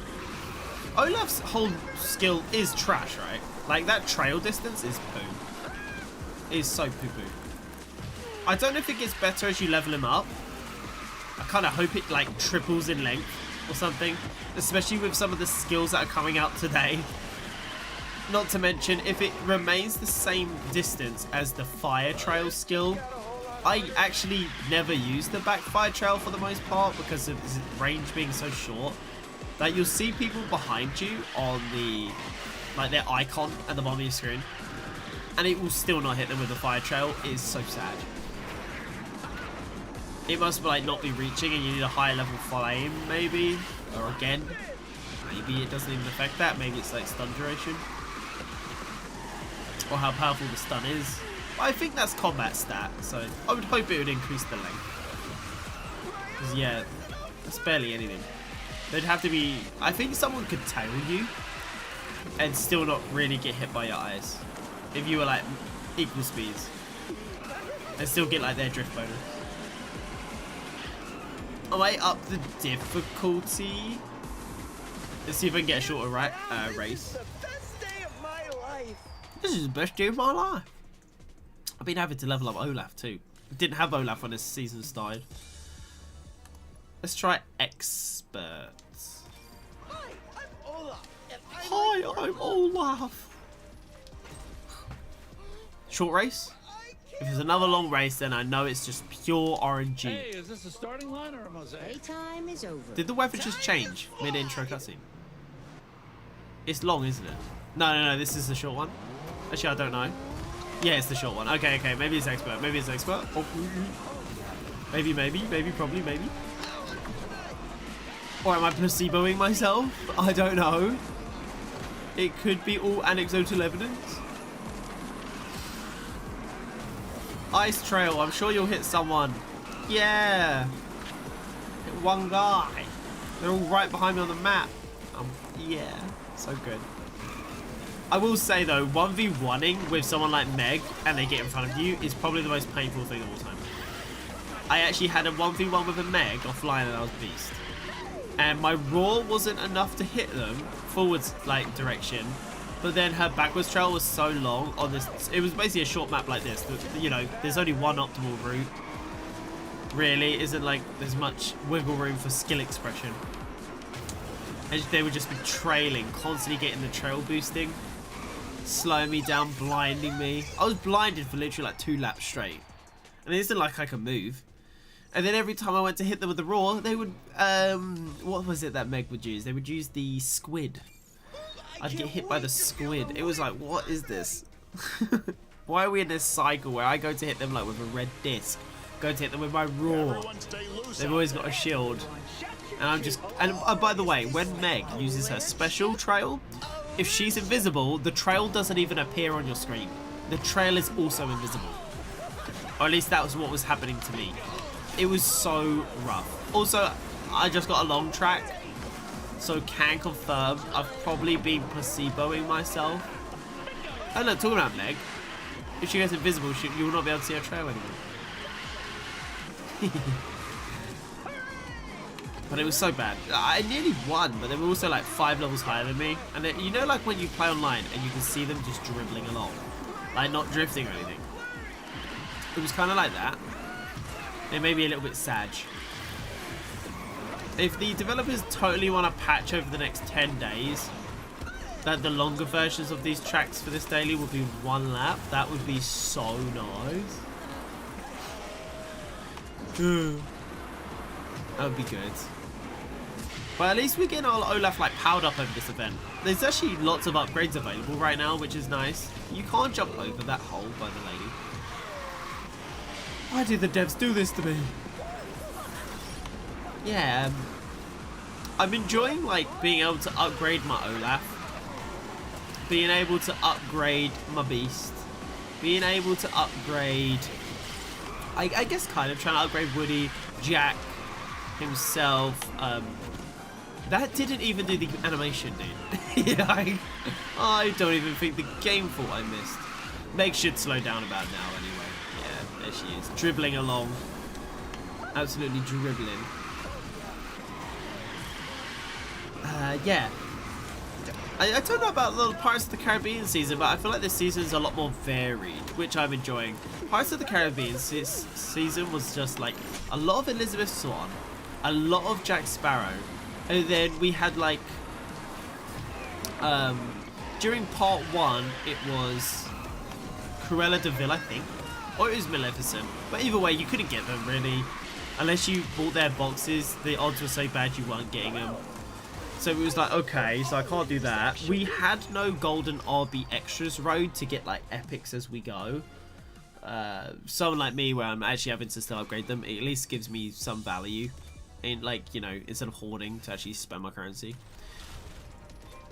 Olaf's whole skill is trash, right? Like, that trail distance is poo. It is so poo-poo. I don't know if it gets better as you level him up. I kind of hope it, like, triples in length or something. Especially with some of the skills that are coming out today. Not to mention, if it remains the same distance as the fire trail skill, I actually never use the back fire trail for the most part because of its range being so short that you'll see people behind you on the, like their icon at the bottom of your screen, and it will still not hit them with the fire trail. It is so sad. It must like not be reaching and you need a higher level flame maybe, or again, maybe it doesn't even affect that, maybe it's like stun duration. Or how powerful the stun is. But I think that's combat stat, so I would hope it would increase the length. Because yeah, that's barely anything. There'd have to be, I think someone could tail you and still not really get hit by your eyes. If you were like equal speeds. And still get like their drift bonus. I might up the difficulty. Let's see if I can get a shorter race. This is the best day of my life. I've been having to level up Olaf too. I didn't have Olaf when this season started. Let's try experts. Hi, I'm Olaf. And Hi, I'm Olaf. Short race? If it's another long race, then I know it's just pure RNG. Hey, is this a starting line or a mosaic? Playtime is over. Did the weather just change mid-intro cutscene? It's long, isn't it? No, this is the short one. Actually, I don't know. Yeah, it's the short one. Okay, maybe it's expert. Maybe it's expert. Oh, maybe, probably, maybe. Or am I placeboing myself? I don't know. It could be all anecdotal evidence. Ice trail, I'm sure you'll hit someone. Yeah. Hit one guy. They're all right behind me on the map. Yeah, so good. I will say though, 1v1ing with someone like Meg and they get in front of you is probably the most painful thing of all time. I actually had a 1v1 with a Meg offline and I was beast. And my raw wasn't enough to hit them forwards like direction, but then her backwards trail was so long on this. It was basically a short map like this. You know, there's only one optimal route. Really, isn't like there's much wiggle room for skill expression. And they would just be trailing, constantly getting the trail boosting, slowing me down, blinding me. I was blinded for literally like 2 laps straight. And it isn't like I could move. And then every time I went to hit them with the raw, they would, what was it that Meg would use? They would use the squid. I'd get hit by the squid. It was like, what is this? Why are we in this cycle where I go to hit them like with a red disc, go to hit them with my raw? They've always got a shield. And I'm just, and by the way, when Meg uses her special trail, if she's invisible, the trail doesn't even appear on your screen. The trail is also invisible. Or at least that was what was happening to me. It was so rough. Also, I just got a long track, so can confirm I've probably been placeboing myself. And look, talking about Meg, if she goes invisible, you will not be able to see her trail anymore. But it was so bad. I nearly won, but they were also like 5 levels higher than me. And you know, like when you play online and you can see them just dribbling along, like not drifting or anything. It was kind of like that. It made me a little bit sad. If the developers totally want to patch over the next 10 days that the longer versions of these tracks for this daily will be 1 lap, that would be so nice. That would be good. But at least we're getting our Olaf like powered up over this event. There's actually lots of upgrades available right now, which is nice. You can't jump over that hole by the lady. Why did the devs do this to me? Yeah, I'm enjoying like being able to upgrade my Olaf, being able to upgrade my beast, being able to upgrade, I guess kind of trying to upgrade Woody, Jack, himself. That didn't even do the animation, dude. Yeah, I don't even think the game thought I missed. Meg should slow down about now anyway. Yeah, there she is, dribbling along. Absolutely dribbling. Yeah. I don't know about the Pirates of the Caribbean season, but I feel like this season is a lot more varied, which I'm enjoying. Pirates of the Caribbean season was just like a lot of Elizabeth Swann, a lot of Jack Sparrow, and then we had like during part 1, it was Cruella de Vil, I think. Or it was Maleficent. But either way, you couldn't get them, really. Unless you bought their boxes, the odds were so bad you weren't getting them. So it was like, okay, so I can't do that. We had no golden RB extras road to get like epics as we go. Someone like me, where I'm actually having to still upgrade them, it at least gives me some value. In like, you know, instead of hoarding to actually spend my currency.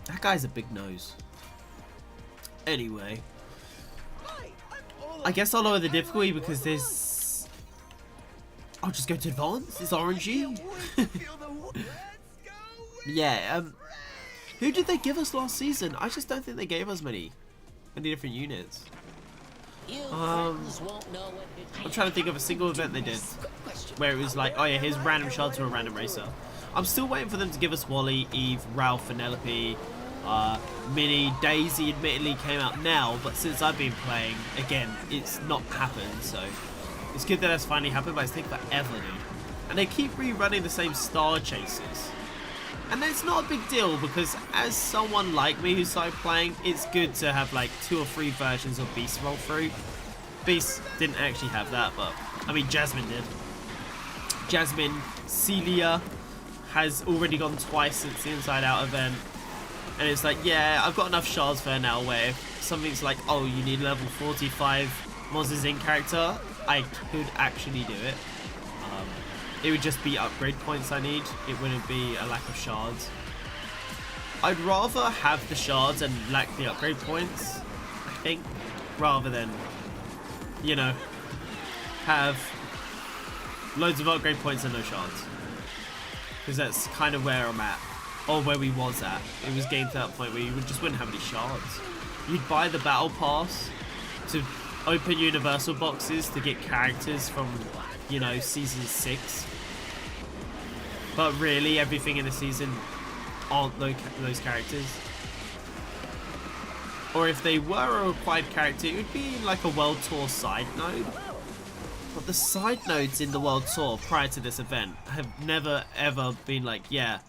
That guy's a big nose. Anyway. I guess I'll lower the difficulty because there's... I'll just go to advanced. It's orangey. Yeah, who did they give us last season? I just don't think they gave us many different units. I'm trying to think of a single event they did where it was like, oh yeah, here's random shards for a random racer. I'm still waiting for them to give us Wally, Eve, Ralph, Penelope, Minnie. Daisy admittedly came out now, but since I've been playing, again, it's not happened, so it's good that that's finally happened, but it's taking forever, dude. And they keep rerunning the same star chases. And it's not a big deal because as someone like me who started playing, it's good to have like 2 or 3 versions of Beast roll through. Beast didn't actually have that, but I mean Jasmine did. Jasmine, Celia has already gone twice since the Inside Out event. And it's like, yeah, I've got enough shards for her now where if something's like, oh, you need level 45 Moz's in character, I could actually do it. It would just be upgrade points I need. It wouldn't be a lack of shards. I'd rather have the shards and lack the upgrade points, I think, rather than, you know, have loads of upgrade points and no shards. Because that's kind of where I'm at, or where we was at. It was getting to that point where you just wouldn't have any shards. You'd buy the battle pass to open universal boxes to get characters from, you know, season 6. But really, everything in the season aren't those characters. Or if they were a required character, it would be like a World Tour side node. But the side nodes in the World Tour prior to this event have never ever been like, yeah,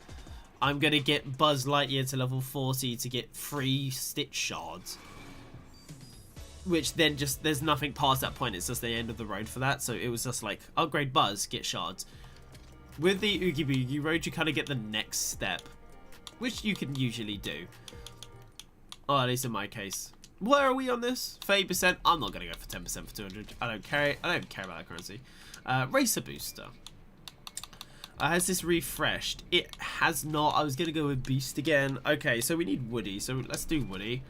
I'm going to get Buzz Lightyear to level 40 to get 3 Stitch shards. Which then just, there's nothing past that point, it's just the end of the road for that. So it was just like, upgrade Buzz, get shards. With the Oogie Boogie road, you kind of get the next step, which you can usually do. Or at least in my case. Where are we on this? 30%? I'm not going to go for 10% for 200. I don't care about that currency. Racer Booster. Has this refreshed? It has not. I was going to go with Beast again. Okay, so we need Woody. So let's do Woody.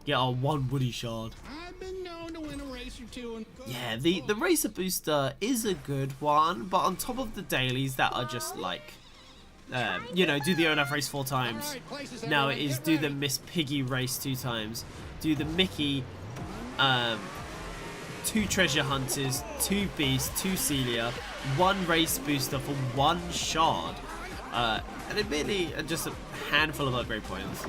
Get our 1 Woody shard. I've been known to win a race or two. And yeah, the Racer Booster is a good one, but on top of the dailies that are just like, you know, do the Olaf race 4 times. Now it is do the Miss Piggy race 2 times. Do the Mickey, 2 Treasure Hunters, 2 Beasts, 2 Celia, 1 Race Booster for 1 shard. And admittedly, just a handful of upgrade points.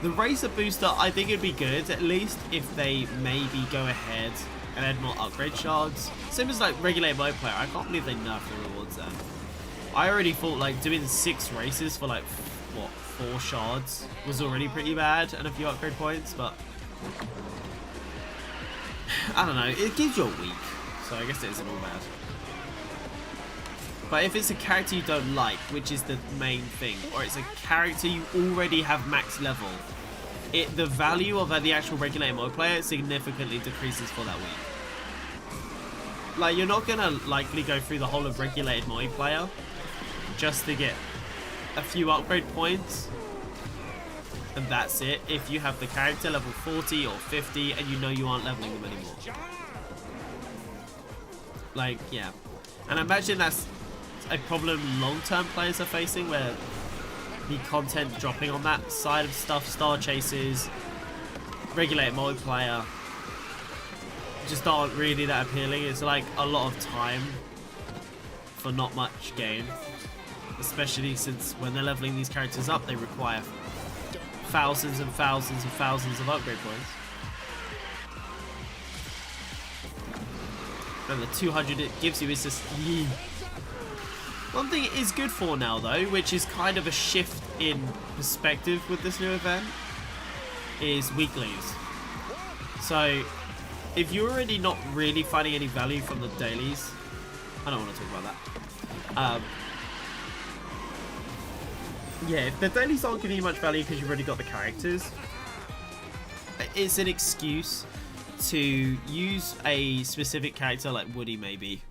The Racer Booster, I think it'd be good, at least if they maybe go ahead and add more upgrade shards. Same as like Regulated Multiplayer, I can't believe they nerfed the rewards there. I already thought like doing 6 races for like, what, 4 shards was already pretty bad and a few upgrade points, but I don't know, it gives you a week, so I guess it isn't all bad. But if it's a character you don't like, which is the main thing, or it's a character you already have max level, the value of the actual regulated multiplayer significantly decreases for that week. Like, you're not gonna likely go through the whole of regulated multiplayer just to get a few upgrade points, and that's it. If you have the character level 40 or 50 and you know you aren't leveling them anymore. Like, yeah. And I imagine that's a problem long-term players are facing, where the content dropping on that side of stuff, star chases, regulated multiplayer, just aren't really that appealing. It's like a lot of time for not much gain, especially since when they're leveling these characters up, they require thousands and thousands and thousands of upgrade points. And the 200 it gives you is just... One thing it is good for now though, which is kind of a shift in perspective with this new event is weeklies. So if you're already not really finding any value from the dailies, I don't want to talk about that. Yeah, if the dailies aren't giving you much value because you've already got the characters, it's an excuse to use a specific character like Woody maybe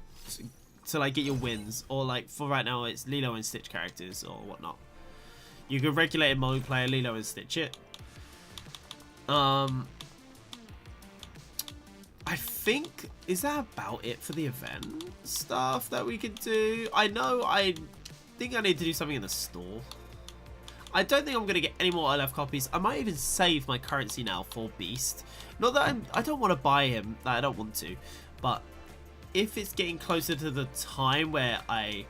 to like get your wins, or like for right now it's Lilo and Stitch characters or whatnot. You can regulate in multiplayer Lilo and Stitch it. I think, is that about it for the event stuff that we could do? I think I need to do something in the store. I don't think I'm going to get any more Olaf copies. I might even save my currency now for Beast. Not that I don't want to buy him. I don't want to. But if it's getting closer to the time where I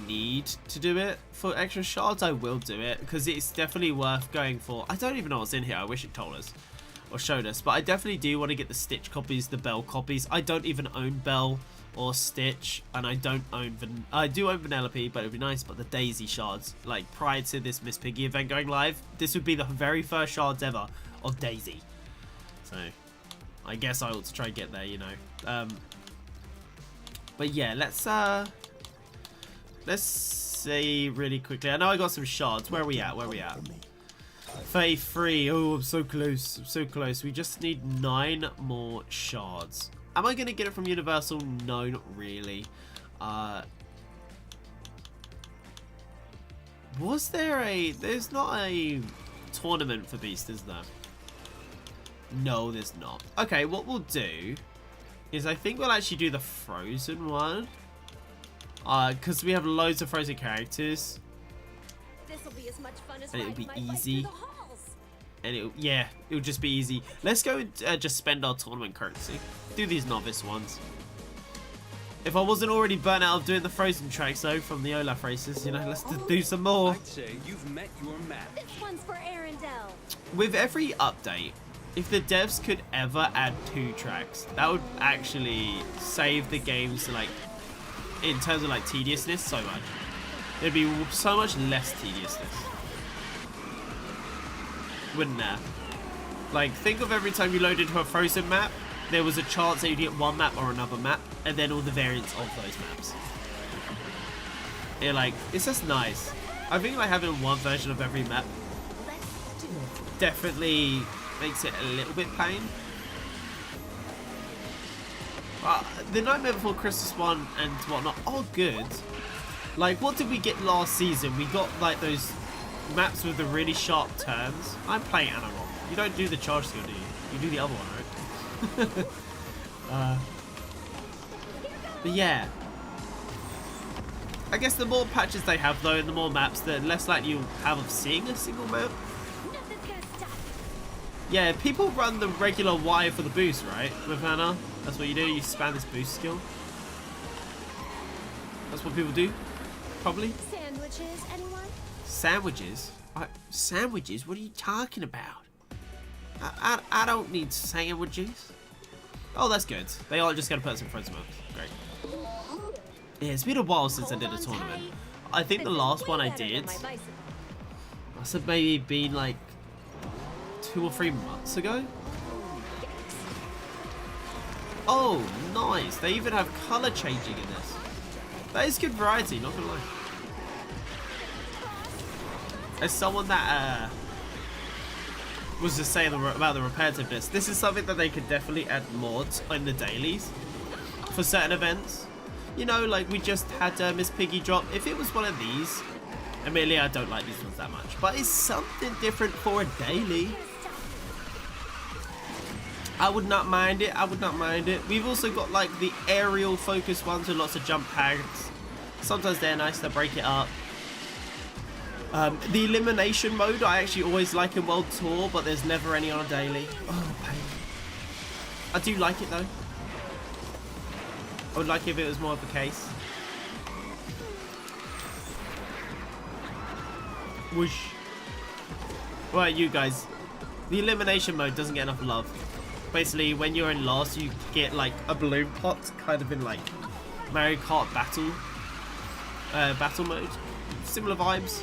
need to do it for extra shards, I will do it. Because it's definitely worth going for. I don't even know what's in here. I wish it told us. Or showed us. But I definitely do want to get the Stitch copies, the Belle copies. I don't even own Belle or Stitch, and I don't own I do own Vanellope, but it would be nice. But the Daisy shards, like prior to this Miss Piggy event going live, this would be the very first shards ever of Daisy. So I guess I ought to try and get there, you know. But yeah, let's see really quickly. I know I got some shards. Where are we at? 33. Oh, I'm so close. I'm so close. We just need 9 more shards. Am I going to get it from Universal? No, not really. Was there there's not a tournament for Beast, is there? No, there's not. Okay, what we'll do is I think we'll actually do the Frozen one. Because we have loads of Frozen characters. This'll be as much fun as And it'll riding be my bike easy. through the halls. And it'll just be easy. Let's go and just spend our tournament currency. Do these novice ones. If I wasn't already burnt out of doing the Frozen tracks though from the Olaf races, you know, let's do some more. I'd say you've met your match. This one's for Arendelle. With every update, if the devs could ever add 2 tracks, that would actually save the games, like, in terms of like tediousness, so much. There'd be so much less tediousness. Wouldn't there? Like, think of every time you load into a Frozen map, there was a chance that you'd get one map or another map, and then all the variants of those maps. Yeah, like, it's just nice. I think like having one version of every map definitely makes it a little bit pain. The Nightmare Before Christmas one and whatnot are good. Like, what did we get last season? We got like those maps with the really sharp turns. I'm playing Anna wrong. You don't do the charge skill, do you? You do the other one, right? But yeah, I guess the more patches they have though, and the more maps, the less likely you'll have of seeing a single map. Nothing's gonna stop. Yeah, people run the regular Y for the boost, right? With Anna, that's what you do. You spam this boost skill. That's what people do, probably. Sandwiches, anyone? Sandwiches? Sandwiches? What are you talking about? I don't need sandwiches. Oh, that's good. They are just going to put us in Frozen maps. Great. Yeah, it's been a while since I did a tournament. I think the last one I did must have maybe been like 2 or 3 months ago. Oh, nice. They even have color changing in this. That is good variety, not gonna lie. As someone that was just saying about the repetitiveness, this is something that they could definitely add mods in the dailies for certain events. You know, like we just had Miss Piggy drop. If it was one of these, admittedly I don't like these ones that much, but it's something different for a daily. I would not mind it. I would not mind it. We've also got like the aerial focus ones with lots of jump pads. Sometimes they're nice to break it up. The elimination mode I actually always like in World Tour, but there's never any on a daily. Oh, pain. I do like it though. I would like if it was more of the case. Whoosh. Right, you guys. The elimination mode doesn't get enough love. Basically, when you're in last, you get like a balloon pot, kind of in like Mario Kart battle mode. similar vibes.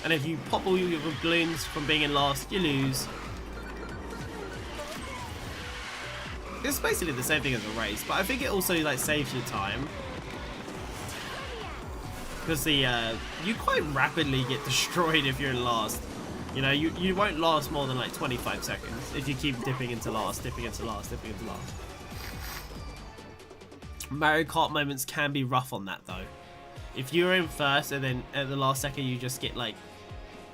And if you pop all your balloons from being in last, you lose. It's basically the same thing as a race, but I think it also like saves you time. Because you quite rapidly get destroyed if you're in last. You know, you won't last more than like 25 seconds if you keep dipping into last, dipping into last, dipping into last. Mario Kart moments can be rough on that though. If you're in first and then at the last second you just get like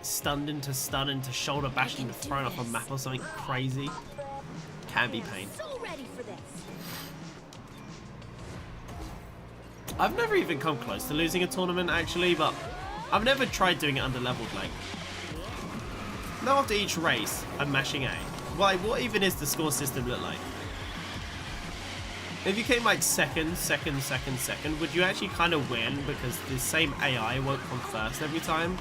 stunned into shoulder bashed into thrown off a map or something crazy, can be pain. So ready for this. I've never even come close to losing a tournament actually, but I've never tried doing it under leveled like. Now after each race, I'm mashing A. Like, what even is the score system look like? If you came like second, would you actually kind of win because the same AI won't come first every time?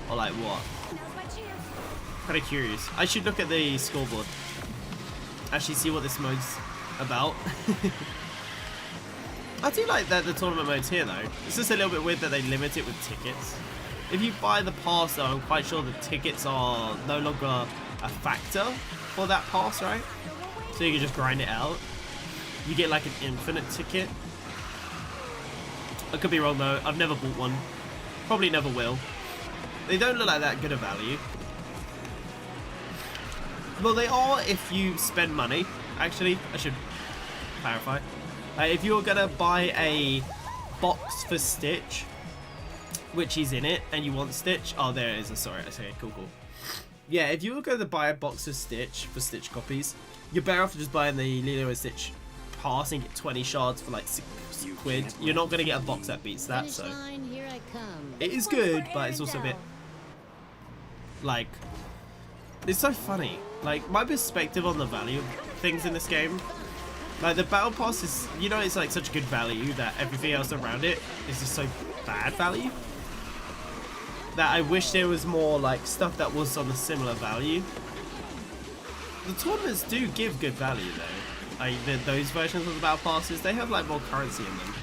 Or like what? Now's my chance. Kind of curious. I should look at the scoreboard. Actually see what this mode's about. I do like that the tournament mode's here though. It's just a little bit weird that they limit it with tickets. If you buy the pass though, I'm quite sure the tickets are no longer a factor for that pass, right? So you can just grind it out. You get like an infinite ticket. I could be wrong though, I've never bought one. Probably never will. They don't look like that good a value. Well, they are if you spend money. Actually, I should clarify. If you're gonna buy a box for Stitch, which is in it, and you want Stitch, oh there it is, sorry, okay, cool. Yeah, if you were going to buy a box of Stitch for Stitch copies, you're better off just buying the Lilo and Stitch pass and get 20 shards for like £6. You're not going to get a box that beats that, so Here I come. it is good, but it's also a bit like, it's so funny. Like, my perspective on the value of things in this game, like the battle pass is, you know, it's like such a good value that everything else around it is just so bad value that I wish there was more like stuff that was on a similar value. The tournaments do give good value though. Like those versions of the battle passes, they have like more currency in them.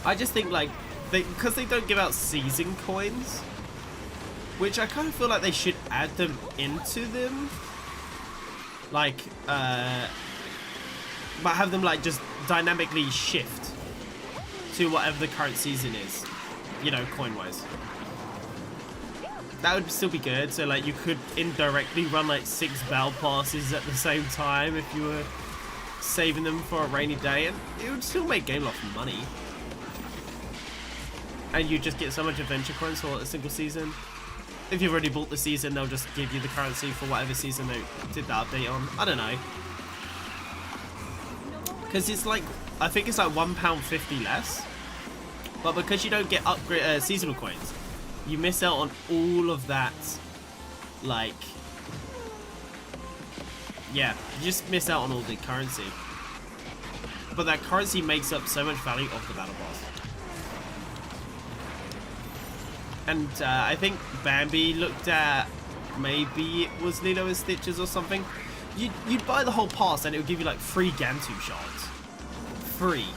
I just think like because they don't give out season coins, which I kind of feel like they should add them into them, like but have them like just dynamically shift to whatever the current season is, you know, coin wise. That would still be good, so like you could indirectly run like 6 battle passes at the same time if you were saving them for a rainy day, and it would still make game lots of money. And you just get so much adventure coins for a single season. If you've already bought the season, they'll just give you the currency for whatever season they did the update on. I don't know. Because it's like, I think it's like £1.50 less. But because you don't get upgrade seasonal coins, you miss out on all of that, like, yeah, you just miss out on all the currency. But that currency makes up so much value of the battle pass. And I think Bambi looked at, maybe it was Lilo and Stitches or something. You'd buy the whole pass and it would give you like 3 Gantu shards. Free.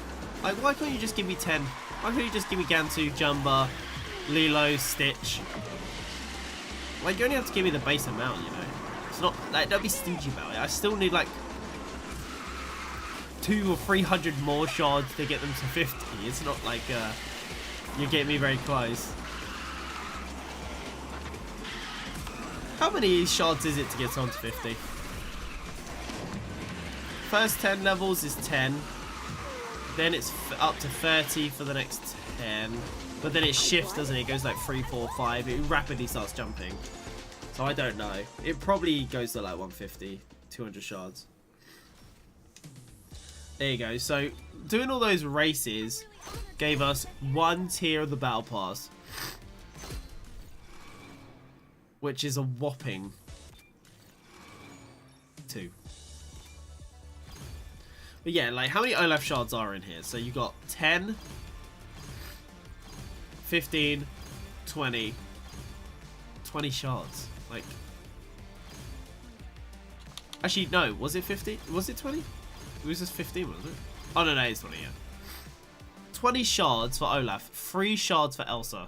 Like, why can't you just give me 10? Why can't you just give me Gantu, Jumba, Lilo, Stitch? Like, you only have to give me the base amount, you know. It's not like, don't be stingy about it. I still need like 200 or 300 more shards to get them to 50. It's not like you're getting me very close. How many shards is it to get someone to 50? First 10 levels is 10. Then it's up to 30 for the next 10. But then it shifts, doesn't it? It goes like 3, 4, 5. It rapidly starts jumping. So I don't know. It probably goes to like 150, 200 shards. There you go. So doing all those races gave us 1 tier of the battle pass, which is a whopping 2. But yeah, like, how many Olaf shards are in here? So you got 10, 15, 20 shards. Like, actually, no, was it 50? Was it 20? It was just 15, wasn't it? Oh, no, it's 20, yeah. 20 shards for Olaf, 3 shards for Elsa.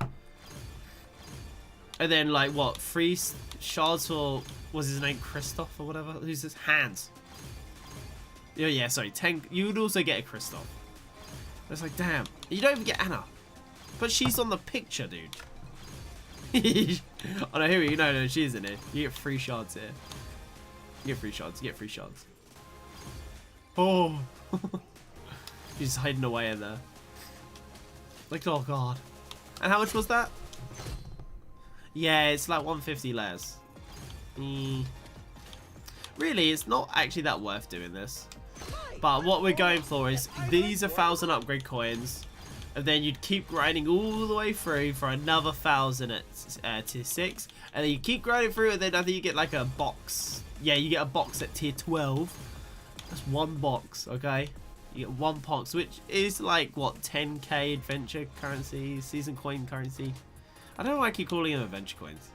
And then, like, what? 3 shards for, was his name Kristoff or whatever? Who's his? Hans. Yeah, sorry, 10. You would also get a Kristoff. It's like, damn. You don't even get Anna. But she's on the picture, dude. Oh, no, here we go. No, she isn't here. You get 3 shards here. You get 3 shards. You get 3 shards. Oh. She's hiding away in there. Like, oh, God. And how much was that? Yeah, it's like 150 less. Really, it's not actually that worth doing this. But what we're going for is these 1,000 upgrade coins, and then you'd keep grinding all the way through for another 1,000 at tier 6, and then you keep grinding through, and then I think you get like a box. Yeah, you get a box at tier 12. That's 1 box, okay? You get 1 box, which is like what, 10k adventure currency, season coin currency. I don't know why I keep calling them adventure coins.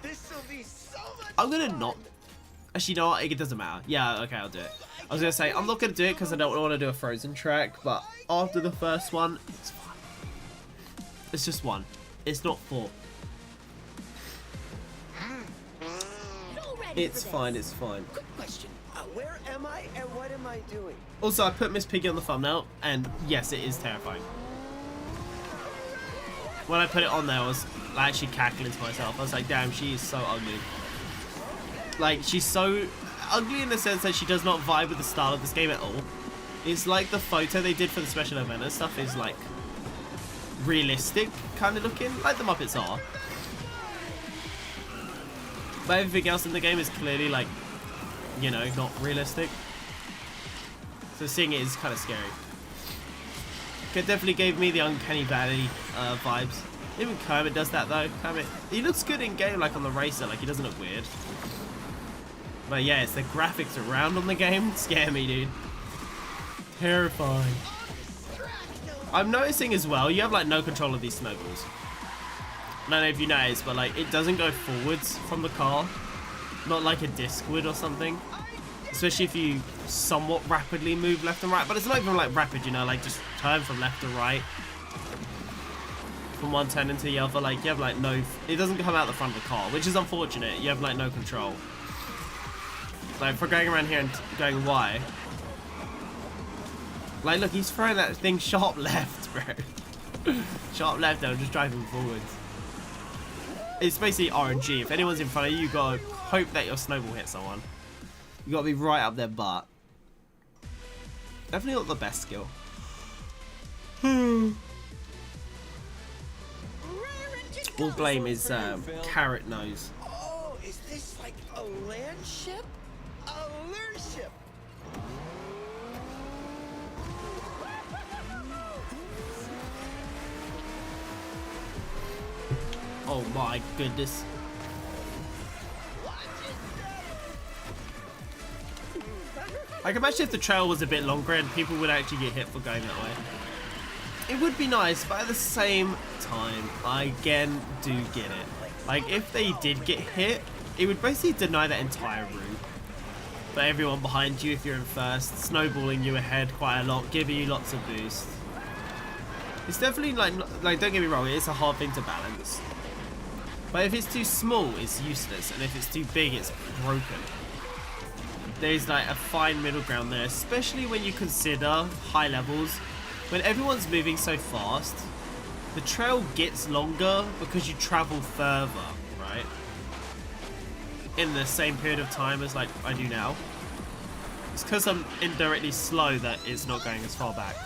This will be so much I'm gonna fun. not. Actually, you know what? It doesn't matter. Yeah, okay, I'll do it. I was gonna say I'm not gonna do it because I don't want to do a Frozen track, but after the first one, it's fine. It's just 1. It's not 4. It's fine. It's fine. Quick question. Where am I and what am I doing? Also, I put Miss Piggy on the thumbnail, and yes, it is terrifying. When I put it on there, I was actually cackling to myself. I was like, damn, she is so ugly. Like, she's so ugly in the sense that she does not vibe with the style of this game at all. It's like the photo they did for the special event and stuff is like realistic kind of looking, like the Muppets are. But everything else in the game is clearly like, you know, not realistic. So seeing it is kind of scary. It definitely gave me the Uncanny Valley vibes. Even Kermit does that though. Kermit, he looks good in game, like on the racer, like he doesn't look weird. But yeah, it's the graphics around on the game scare me, dude. Terrifying. I'm noticing as well, you have like no control of these snowballs. I don't know if you noticed, but like it doesn't go forwards from the car. Not like a disc would or something. Especially if you somewhat rapidly move left and right. But it's not even like rapid, you know, like just turn from left to right. From one turn into the other, like you have like no, it doesn't come out the front of the car, which is unfortunate. You have like no control. Like for going around here and going Y. Like look, he's throwing that thing sharp left, bro. Sharp left, though, just driving forwards. It's basically RNG. If anyone's in front of you, you gotta hope that your snowball hits someone. You gotta be right up their butt. Definitely not the best skill. All blame is Carrot Nose. Oh, is this like a land ship? A lure ship? Oh my goodness. I can imagine if the trail was a bit longer and people would actually get hit for going that way. It would be nice, but at the same time, I again do get it. Like, if they did get hit, it would basically deny that entire route. But everyone behind you, if you're in first, snowballing you ahead quite a lot, giving you lots of boost. It's definitely like don't get me wrong, it is a hard thing to balance. But if it's too small, it's useless, and if it's too big, it's broken. There's like a fine middle ground there, especially when you consider high levels. When everyone's moving so fast, the trail gets longer because you travel further, right? In the same period of time as like I do now. It's because I'm indirectly slow that it's not going as far back.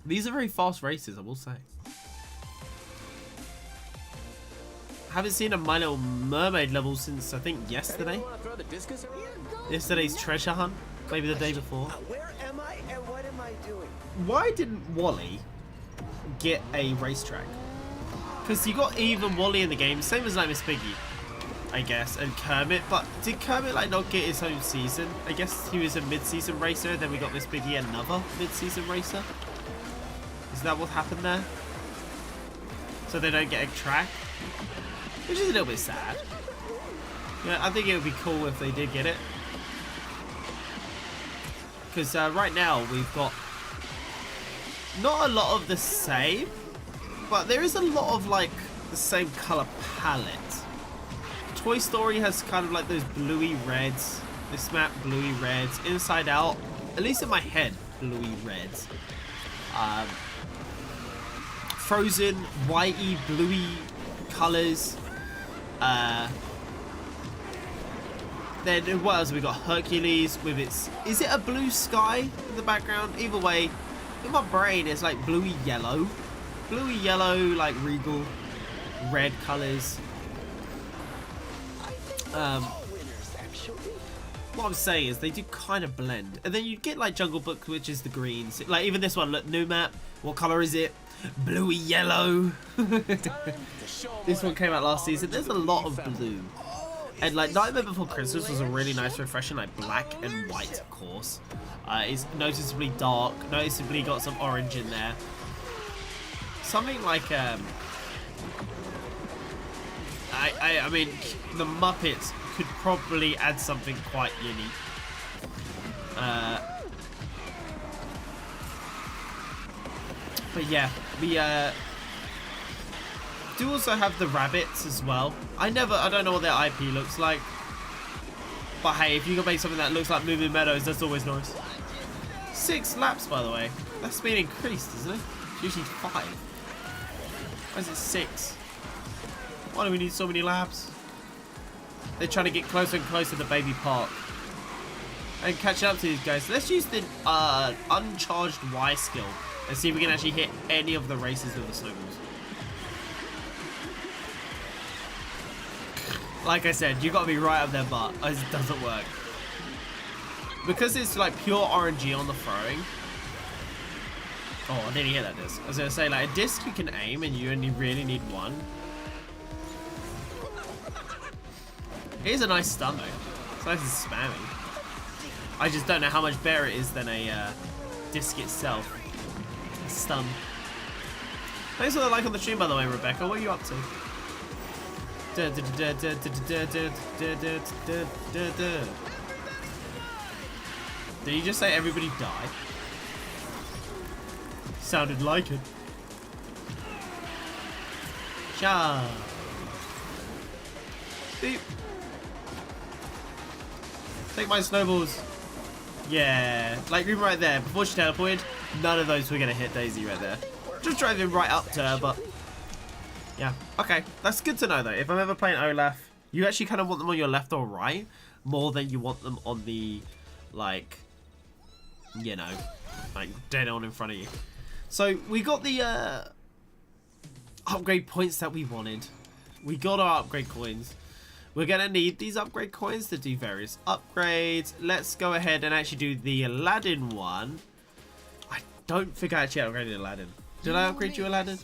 These are very fast races, I will say. Haven't seen a My Little Mermaid level since I think yesterday. Yesterday's treasure hunt, maybe the day before. Where am I and what am I doing? Why didn't Wally get a racetrack? Because you got even Wally in the game, same as like Miss Piggy, I guess, and Kermit. But did Kermit like not get his own season? I guess he was a mid-season racer. Then we got Miss Piggy, another mid-season racer. Is that what happened there? So they don't get a track? Which is a little bit sad. Yeah, I think it would be cool if they did get it. because right now we've got not a lot of the same, but there is a lot of like the same color palette. Toy Story has kind of like those bluey reds. This map, bluey reds. Inside Out, at least in my head, bluey reds. Frozen, whitey, bluey colors. Then what else have we got? Hercules with its... Is it a blue sky in the background? Either way, in my brain it's like bluey yellow. Bluey yellow, like regal, red colors. What I'm saying is they do kind of blend. And then you get like Jungle Book, which is the greens. Like even this one, look, new map. What color is it? Bluey yellow. This one came out last season. There's a lot of blue. And like Nightmare Before Christmas was a really nice refreshing, like black and white, of course. It's noticeably dark, noticeably got some orange in there. Something like I mean, the Muppets could probably add something quite unique. But yeah, we do also have the rabbits as well. I don't know what their IP looks like. But hey, if you can make something that looks like Moving Meadows, that's always nice. 6 laps, by the way. That's been increased, isn't it? It's usually 5. Why is it 6? Why do we need so many laps? They're trying to get closer and closer to Baby Park. And catch up to these guys. Let's use the uncharged Y skill and see if we can actually hit any of the races with the snowballs. Like I said, you gotta be right up their butt, or it doesn't work. Because it's like pure RNG on the throwing. Oh, I didn't hear that disc. I was gonna say, like a disc you can aim and you only really need one. It is a nice stun though. It's nice and spammy. I just don't know how much better it is than a disc itself. A stun. Thanks for the like on the stream, by the way, Rebecca. What are you up to? Did you just say everybody died? Sounded like it. Cha. Beep. Take my snowballs. Yeah, like right there. Before she teleported, none of those were gonna hit Daisy right there. Just driving right up to her, but yeah. Okay, that's good to know though. If I'm ever playing Olaf, you actually kind of want them on your left or right more than you want them on the, like, you know, like dead on in front of you. So we got the upgrade points that we wanted. We got our upgrade coins. We're gonna need these upgrade coins to do various upgrades. Let's go ahead and actually do the Aladdin one. I don't think I actually upgraded Aladdin. Did I upgrade you, Aladdin?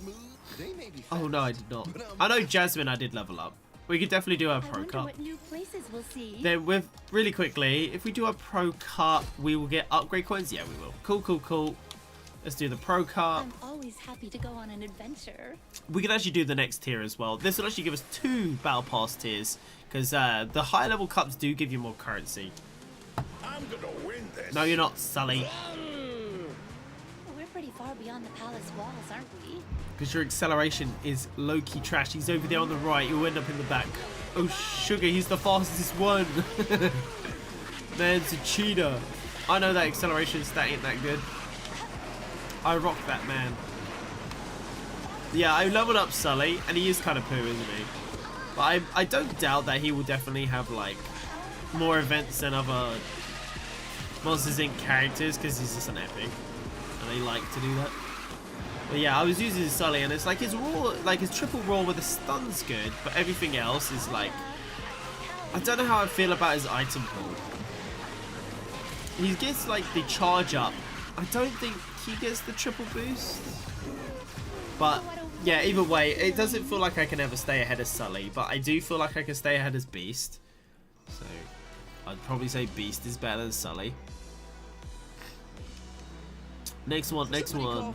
Oh no, I did not. I know Jasmine I did level up. We could definitely do a pro cup. What new places we'll see. Then with really quickly, if we do a pro cup, we will get upgrade coins. Yeah, we will. Cool, cool, cool. Let's do the pro cup. I'm always happy to go on an adventure. We can actually do the next tier as well. This will actually give us 2 battle pass tiers because the high level cups do give you more currency. I'm gonna win this. No, you're not, Sully. We're pretty far beyond the palace walls, aren't we? Because your acceleration is low-key trash. He's over there on the right. You'll end up in the back. Oh, sugar, he's the fastest one. Man's a cheater. I know that acceleration stat ain't that good. I rock that man. Yeah, I leveled up Sully, and he is kind of poo, isn't he? But I don't doubt that he will definitely have, like, more events than other Monsters Inc. characters, because he's just an epic. And they like to do that. But yeah, I was using Sully, and it's like his raw, like his triple raw with the stun's good, but everything else is like, I don't know how I feel about his item pool. He gets like the charge up. I don't think he gets the triple boost. But yeah, either way, it doesn't feel like I can ever stay ahead of Sully, but I do feel like I can stay ahead as Beast. So I'd probably say Beast is better than Sully. Next one, next one.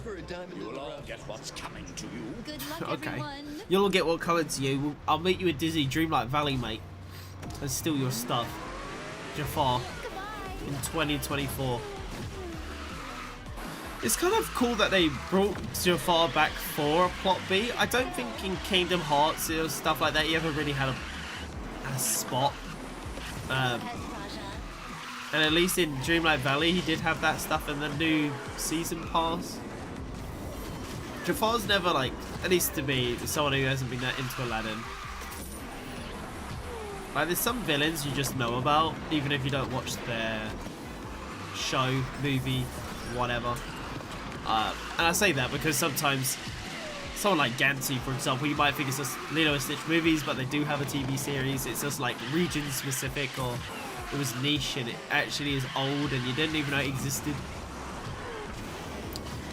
You'll all get what's coming to you. Good luck, Okay. everyone. You'll all get what coloured to you. I'll meet you at Disney Dreamlight Valley, mate. And steal your stuff. Jafar. Goodbye. In 2024. It's kind of cool that they brought Jafar back for a plot beat. I don't think in Kingdom Hearts or stuff like that he ever really had a spot. And at least in Dreamlight Valley he did have that stuff in the new season pass. Jafar's never, like, at least to me, someone who hasn't been that into Aladdin. Like, there's some villains you just know about, even if you don't watch their show, movie, whatever. And I say that because sometimes someone like Gantu, for example, you might think it's just Lilo and Stitch movies, but they do have a TV series. It's just like region specific, or it was niche and it actually is old and you didn't even know it existed.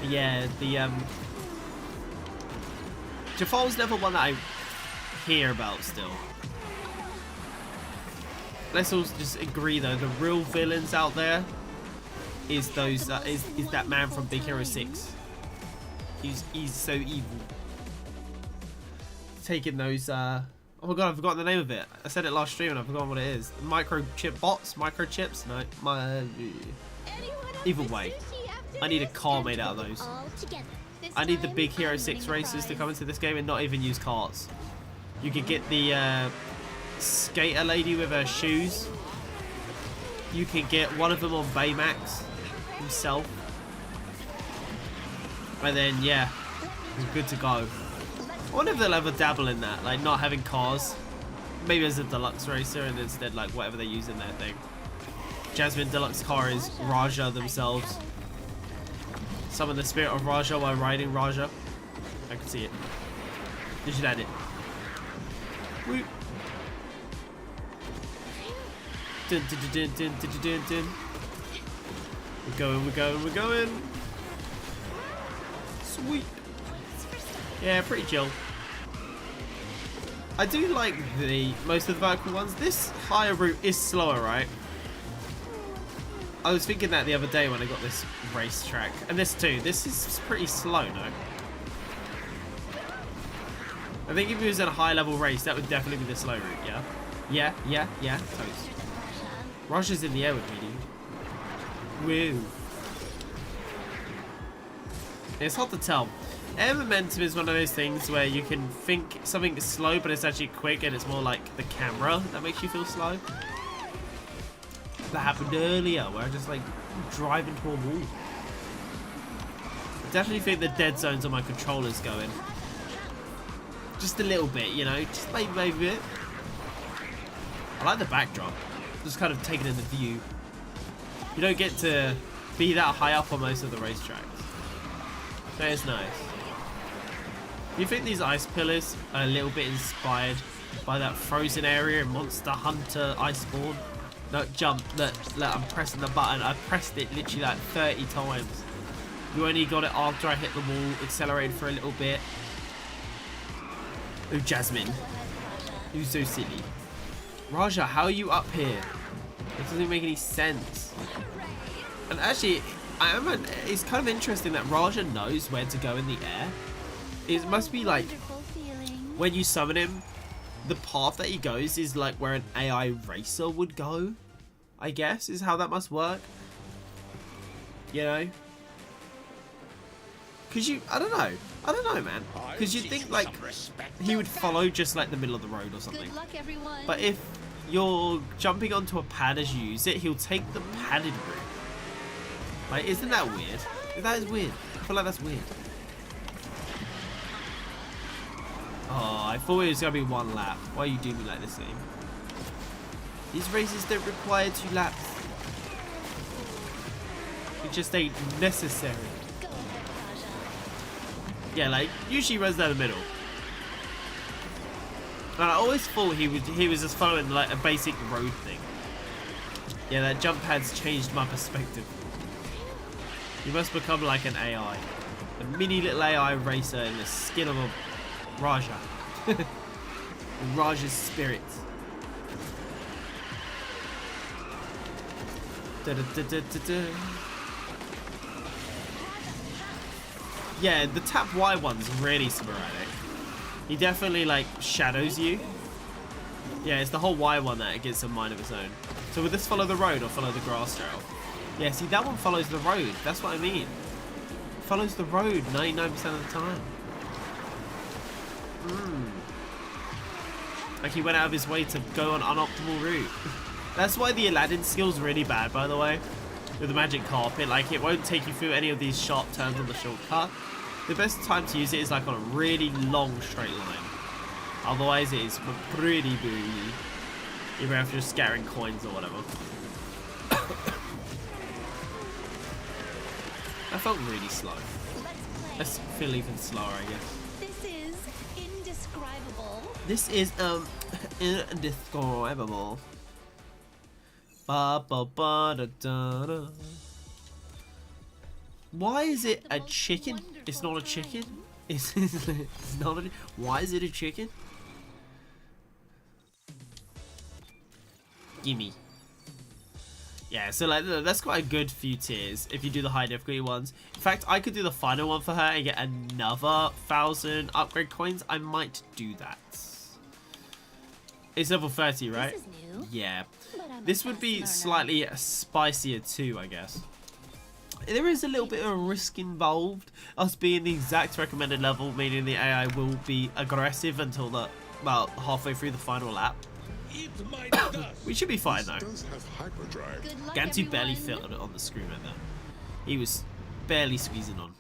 But yeah, the Jafar was never one that I hear about still. Let's all just agree though, the real villains out there is those is that man from Big Hero 6. He's so evil. Taking those oh my god, I've forgotten the name of it. I said it last stream and I've forgotten what it is. Microchip bots? Microchips? No, either way. I need a car made out of those. I need the Big Hero 6 racers to come into this game and not even use carts. You could get the skater lady with her shoes. You can get one of them on Baymax himself. And then, yeah, we're good to go. I wonder if they'll ever dabble in that, like not having cars. Maybe as a deluxe racer and instead like whatever they use in their thing. Jasmine deluxe car is Raja themselves. Summon the spirit of Raja while riding Raja. I can see it. You should add it. Woo. Dun, dun, dun, dun, dun, dun, dun. We're going, we're going, we're going. Sweet. Yeah, pretty chill. I do like most of the vertical ones. This higher route is slower, right? I was thinking that the other day when I got this racetrack. And this too. This is pretty slow, no? I think if it was in a high level race, that would definitely be the slow route, yeah? Yeah. Toast. Raja's in the air with me, dude. Woo. It's hard to tell. Air momentum is one of those things where you can think something is slow, but it's actually quick, and it's more like the camera that makes you feel slow. That happened earlier, where I just like drive into a wall. I definitely think the dead zones on my controller's going. Just a little bit, you know, just maybe a bit. I like the backdrop. Just kind of taking in the view. You don't get to be that high up on most of the racetracks. So it's nice. You think these ice pillars are a little bit inspired by that frozen area in Monster Hunter Iceborne? No, jump. Look, I'm pressing the button. I pressed it literally like 30 times. You only got it after I hit the wall, accelerated for a little bit. Oh, Jasmine. You're so silly. Raja, how are you up here? It doesn't make any sense. And actually, it's kind of interesting that Raja knows where to go in the air. It must be like, when you summon him, the path that he goes is like where an AI racer would go, I guess, is how that must work. You know? Because I don't know, man. Because you'd think like he would follow just like the middle of the road or something. Good luck, everyone. But if you're jumping onto a pad as you use it, he'll take the padded route. Like, isn't that weird? That is weird. I feel like that's weird. Oh, I thought it was going to be one lap. Why are you doing me like this, game? These races don't require 2 laps. It just ain't necessary. Yeah, like, usually runs down the middle. And I always thought he was just following like a basic road thing. Yeah, that jump pad's changed my perspective. You must become like an AI. A mini little AI racer in the skin of a Raja. Raja's spirit. Da, da, da, da, da, da. Yeah, the tap Y one's really sporadic. He definitely like shadows you. Yeah, it's the whole Y one that gets a mind of its own. So would this follow the road or follow the grass trail? Yeah, see, that one follows the road. That's what I mean. follows the road 99% of the time. Like he went out of his way to go on unoptimal route. That's why the Aladdin skill's really bad, by the way. With the magic carpet, like it won't take you through any of these sharp turns on the shortcut. The best time to use it is like on a really long straight line. Otherwise, it is pretty booty. Even if you're scattering coins or whatever. That felt really slow. Let's feel even slower, I guess. This is indescribable. This is indescribable. Ba ba ba da da da. Why is it a chicken? It's not a chicken. It's not a. Why is it a chicken? Gimme. Yeah, so like that's quite a good few tiers if you do the high difficulty ones. In fact, I could do the final one for her and get another 1,000 upgrade coins. I might do that. It's level 30, right? This is new. Yeah. But I'm a This would fast be learner. slightly spicier too, I guess. There is a little bit of risk involved. Us being the exact recommended level, meaning the AI will be aggressive until about halfway through the final lap. We should be fine though. Does have hyperdrive. Good luck, Gantu barely everyone. fit on the screen right there. He was barely squeezing on.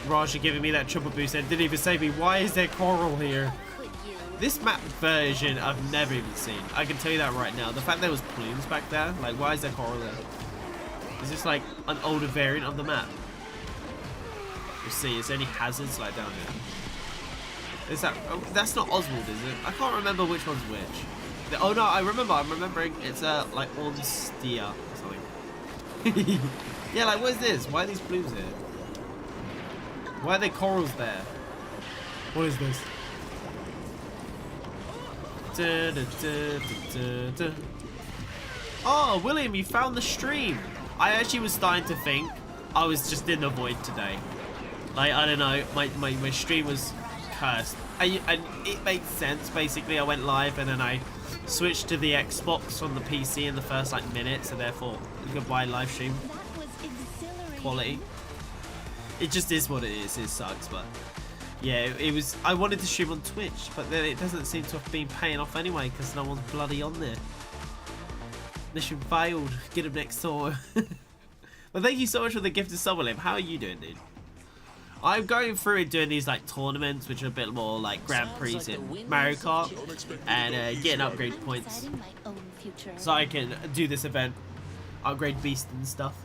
Raja giving me that triple boost and didn't even save me. Why is there coral here? Could you? This map version I've never even seen. I can tell you that right now. The fact there was plumes back there, like why is there coral there? Is this like an older variant of the map? We'll see. Is there any hazards like down here? Is that? Oh, that's not Oswald, is it? I can't remember which one's which. Oh no, I remember. I'm remembering. It's like Onstia or something. Yeah, like what is this? Why are these plumes here? Why are there corals there? What is this? Da, da, da, da, da, da. Oh, William, you found the stream. I actually was starting to think I was just in the void today. Like, I don't know, my stream was cursed. And it makes sense, basically. I went live and then I switched to the Xbox on the PC in the first, like, minute. So, therefore, goodbye live stream That was exhilarating. quality. It just is what it is. It sucks, but yeah, it was. I wanted to stream on Twitch, but then it doesn't seem to have been paying off anyway because no one's bloody on there. Mission failed. Get him next door. But thank you so much for the gift of sub, William. How are you doing, dude? I'm going through and doing these like tournaments, which are a bit more like Grand Prix in Mario Kart, and getting upgrade points, Deciding my own future. so I can do this event, upgrade beast and stuff.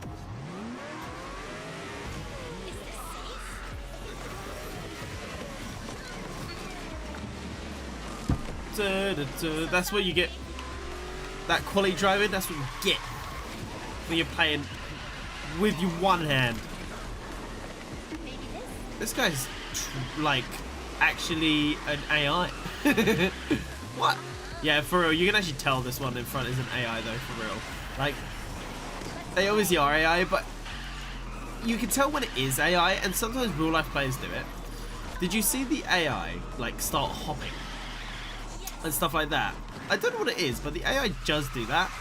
That's what you get. That quality driving, that's what you get when you're playing with your one hand. Maybe this. This guy's like actually an AI. What? Yeah, for real. You can actually tell this one in front is an AI though, for real. Like, they obviously are AI, but you can tell when it is AI, and sometimes real life players do it. Did you see the AI like start hopping and stuff like that? I don't know what it is, but the AI does do that.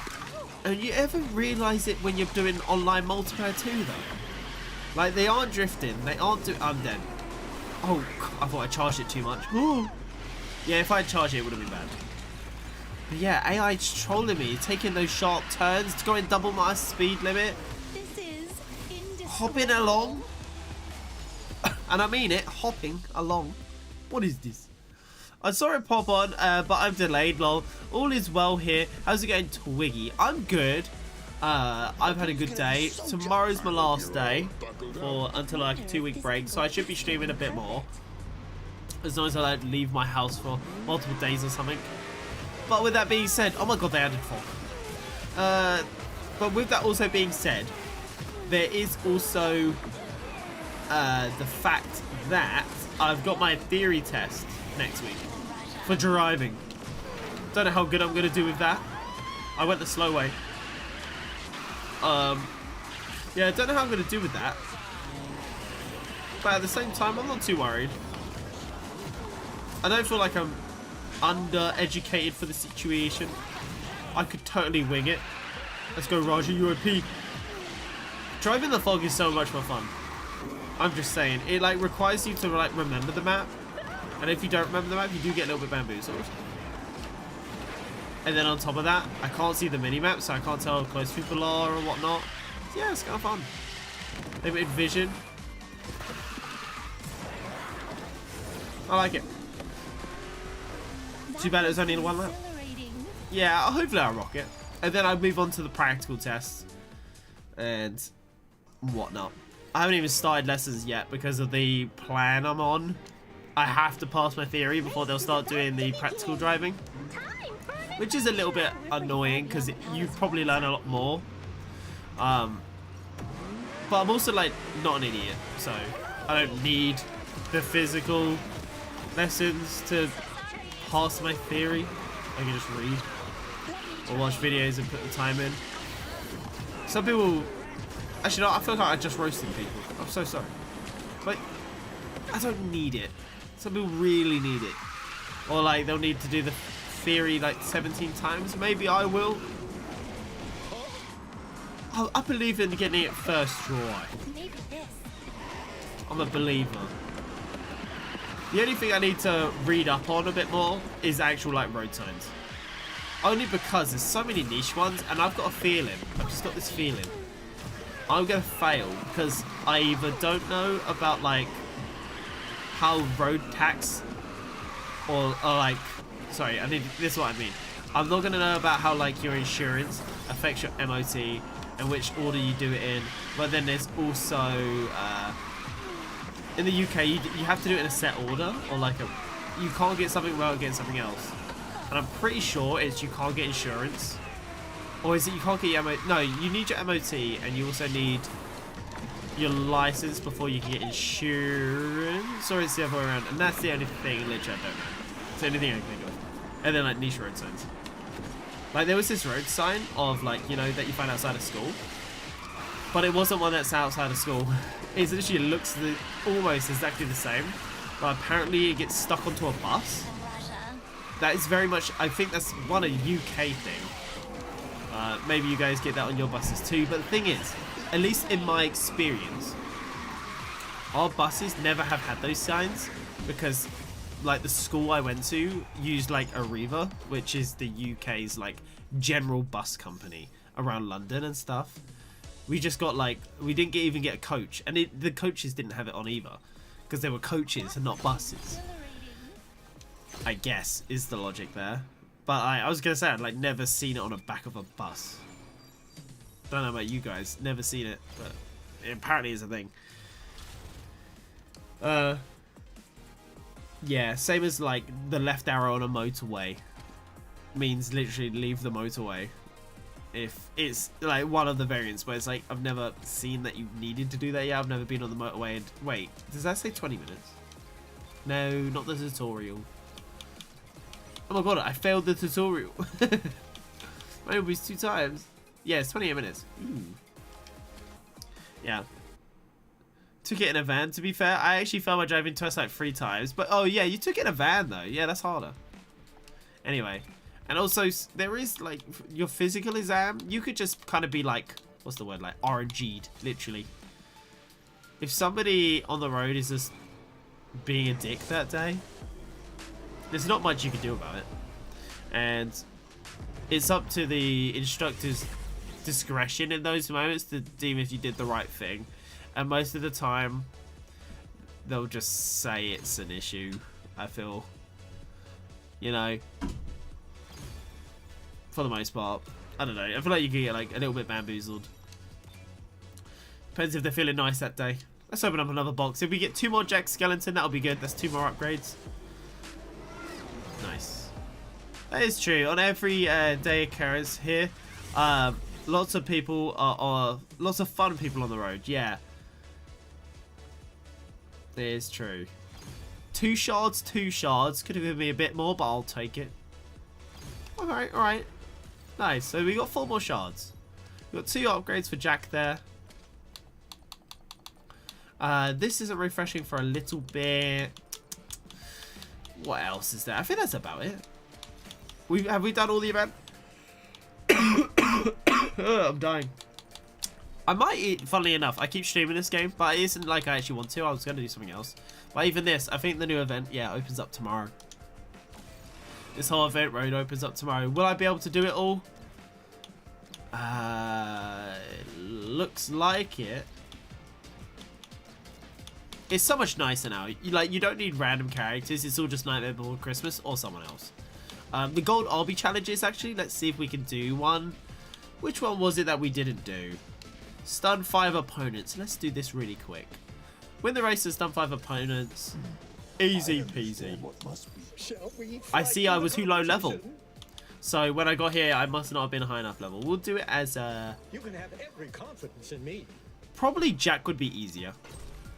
And you ever realise it when you're doing online multiplayer too, though? Like, they aren't drifting. They aren't doing... I'm dead. Oh, I thought I charged it too much. Yeah, if I had charged it, it would have been bad. But yeah, AI's trolling me, taking those sharp turns, going double my speed limit, This is indescribable. hopping along. And I mean it, hopping along. What is this? I saw it pop on, but I'm delayed, lol. All is well here. How's it going, Twiggy? I'm good. I've had a good day. Tomorrow's my last day until like a 2-week break, so I should be streaming a bit more. As long as I don't leave my house for multiple days or something. But with that being said, oh my god, they added fog. But with that also being said, there is also the fact that I've got my theory test next week for driving. Don't know how good I'm gonna do with that. I went the slow way. Yeah, I don't know how I'm gonna do with that. But at the same time, I'm not too worried. I don't feel like I'm undereducated for the situation. I could totally wing it. Let's go, Raja UOP. Driving the fog is so much more fun. I'm just saying. It like requires you to like remember the map. And if you don't remember the map, you do get a little bit bamboozled. And then on top of that, I can't see the mini-map, so I can't tell how close people are or whatnot. So yeah, it's kind of fun. Limited vision. I like it. Too bad it was only in one lap. Yeah, hopefully I'll rock it. And then I'll move on to the practical tests and whatnot. I haven't even started lessons yet because of the plan I'm on. I have to pass my theory before they'll start doing the practical driving. Which is a little bit annoying because you probably learn a lot more. But I'm also like not an idiot, so I don't need the physical lessons to pass my theory. I can just read or watch videos and put the time in. Some people, actually no, I feel like I just roasted people. I'm so sorry. Like, I don't need it. Some people really need it. Or like they'll need to do the theory like 17 times. Maybe I will. I believe in getting it first try. I'm a believer. The only thing I need to read up on a bit more is actual like road signs. Only because there's so many niche ones and I've got a feeling, I've just got this feeling, I'm going to fail because I either don't know about like how road tax or like, sorry, this is what I mean. I'm not going to know about how like your insurance affects your MOT and which order you do it in. But then there's also, in the UK, you have to do it in a set order, or like you can't get something without getting something else. And I'm pretty sure it's you can't get insurance. Or is it you can't get your MOT? No, you need your MOT and you also need your license before you can get insurance. Or it's the other way around. And that's the only thing, literally, I don't know. It's the only thing I can think of. And then like niche road signs. Like there was this road sign of like, you know, that you find outside of school. But it wasn't one that's outside of school. It literally looks almost exactly the same. But apparently it gets stuck onto a bus. That is very much, I think that's a UK thing. Maybe you guys get that on your buses too. But the thing is, at least in my experience, our buses never have had those signs. Because like the school I went to used like Arriva, which is the UK's like general bus company around London and stuff. We just got like, we didn't even get a coach, and the coaches didn't have it on either because they were coaches and not buses, I guess is the logic there. But I was gonna say I'd like never seen it on the back of a bus. Don't know about you guys, never seen it, but it apparently is a thing. Yeah, same as like the left arrow on a motorway means literally leave the motorway. If it's like one of the variants where it's like, I've never seen that you needed to do that. Yeah, I've never been on the motorway. And wait, does that say 20 minutes? No, not the tutorial. Oh my god, I failed the tutorial. My was 2 times. Yeah, it's 28 minutes. Ooh. Yeah. Took it in a van, to be fair. I actually failed my driving test like 3 times. But oh yeah, you took it in a van though. Yeah, that's harder. Anyway. And also, there is like your physical exam. You could just kind of be like, what's the word? Like RNG'd, literally. If somebody on the road is just being a dick that day, there's not much you can do about it. And it's up to the instructor's discretion in those moments to deem if you did the right thing. And most of the time, they'll just say it's an issue, I feel. You know, for the most part. I don't know. I feel like you can get like a little bit bamboozled. Depends if they're feeling nice that day. Let's open up another box. If we get 2 more Jack Skellington, that'll be good. That's 2 more upgrades. Nice. That is true. On every day occurrence here, lots of people are lots of fun people on the road. Yeah. It is true. 2 shards, 2 shards. Could have given me a bit more, but I'll take it. Alright, alright. Nice. So we got 4 more shards. We got 2 upgrades for Jack there. This isn't refreshing for a little bit. What else is there? I think that's about it. Have we done all the event? I'm dying. I might, funnily enough, I keep streaming this game, but it isn't like I actually want to. I was going to do something else. But even this, I think the new event, yeah, opens up tomorrow. This whole event road opens up tomorrow. Will I be able to do it all? Looks like it. It's so much nicer now. You don't need random characters. It's all just Nightmare Before Christmas or someone else. The gold obby challenges, actually. Let's see if we can do one. Which one was it that we didn't do? Stun 5 opponents. Let's do this really quick. Win the race and stun 5 opponents. Easy peasy. I see I was too low level. So when I got here, I must not have been high enough level. We'll do it as You can have every confidence in me. probably Jack would be easier.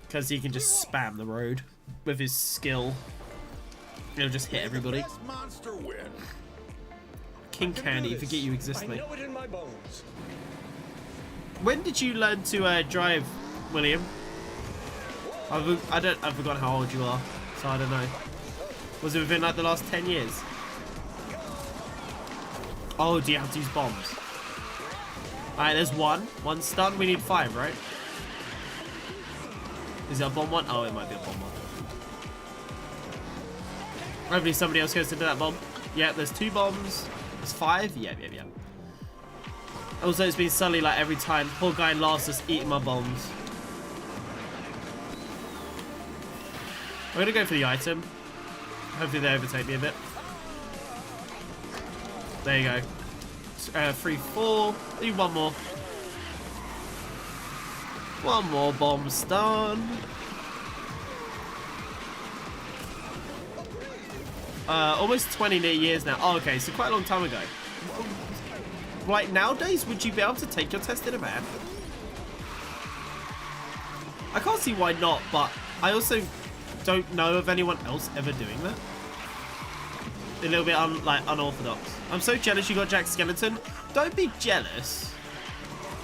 Because he can just spam the road with his skill. He'll just hit everybody. Best monster win. King Candy, forget you exist, I mate. know it in my bones. When did you learn to drive, William? I've forgotten how old you are, so I don't know. Was it within like the last 10 years? Oh, do you have to use bombs? Alright, there's one stun. We need 5, right? Is it a bomb one? Oh, it might be a bomb one. Hopefully somebody else goes into that bomb. Yeah, there's 2 bombs. There's 5. Yeah. Also, it's been Sully like every time. Poor guy in last is eating my bombs. I'm gonna go for the item. Hopefully they overtake me a bit. There you go. 3, 4. Need one more. One more bomb stun. Almost 20 years now. Oh, okay, so quite a long time ago. Right, nowadays, would you be able to take your test in a man? I can't see why not, but I also don't know of anyone else ever doing that. A little bit unorthodox. I'm so jealous you got Jack Skeleton. Don't be jealous.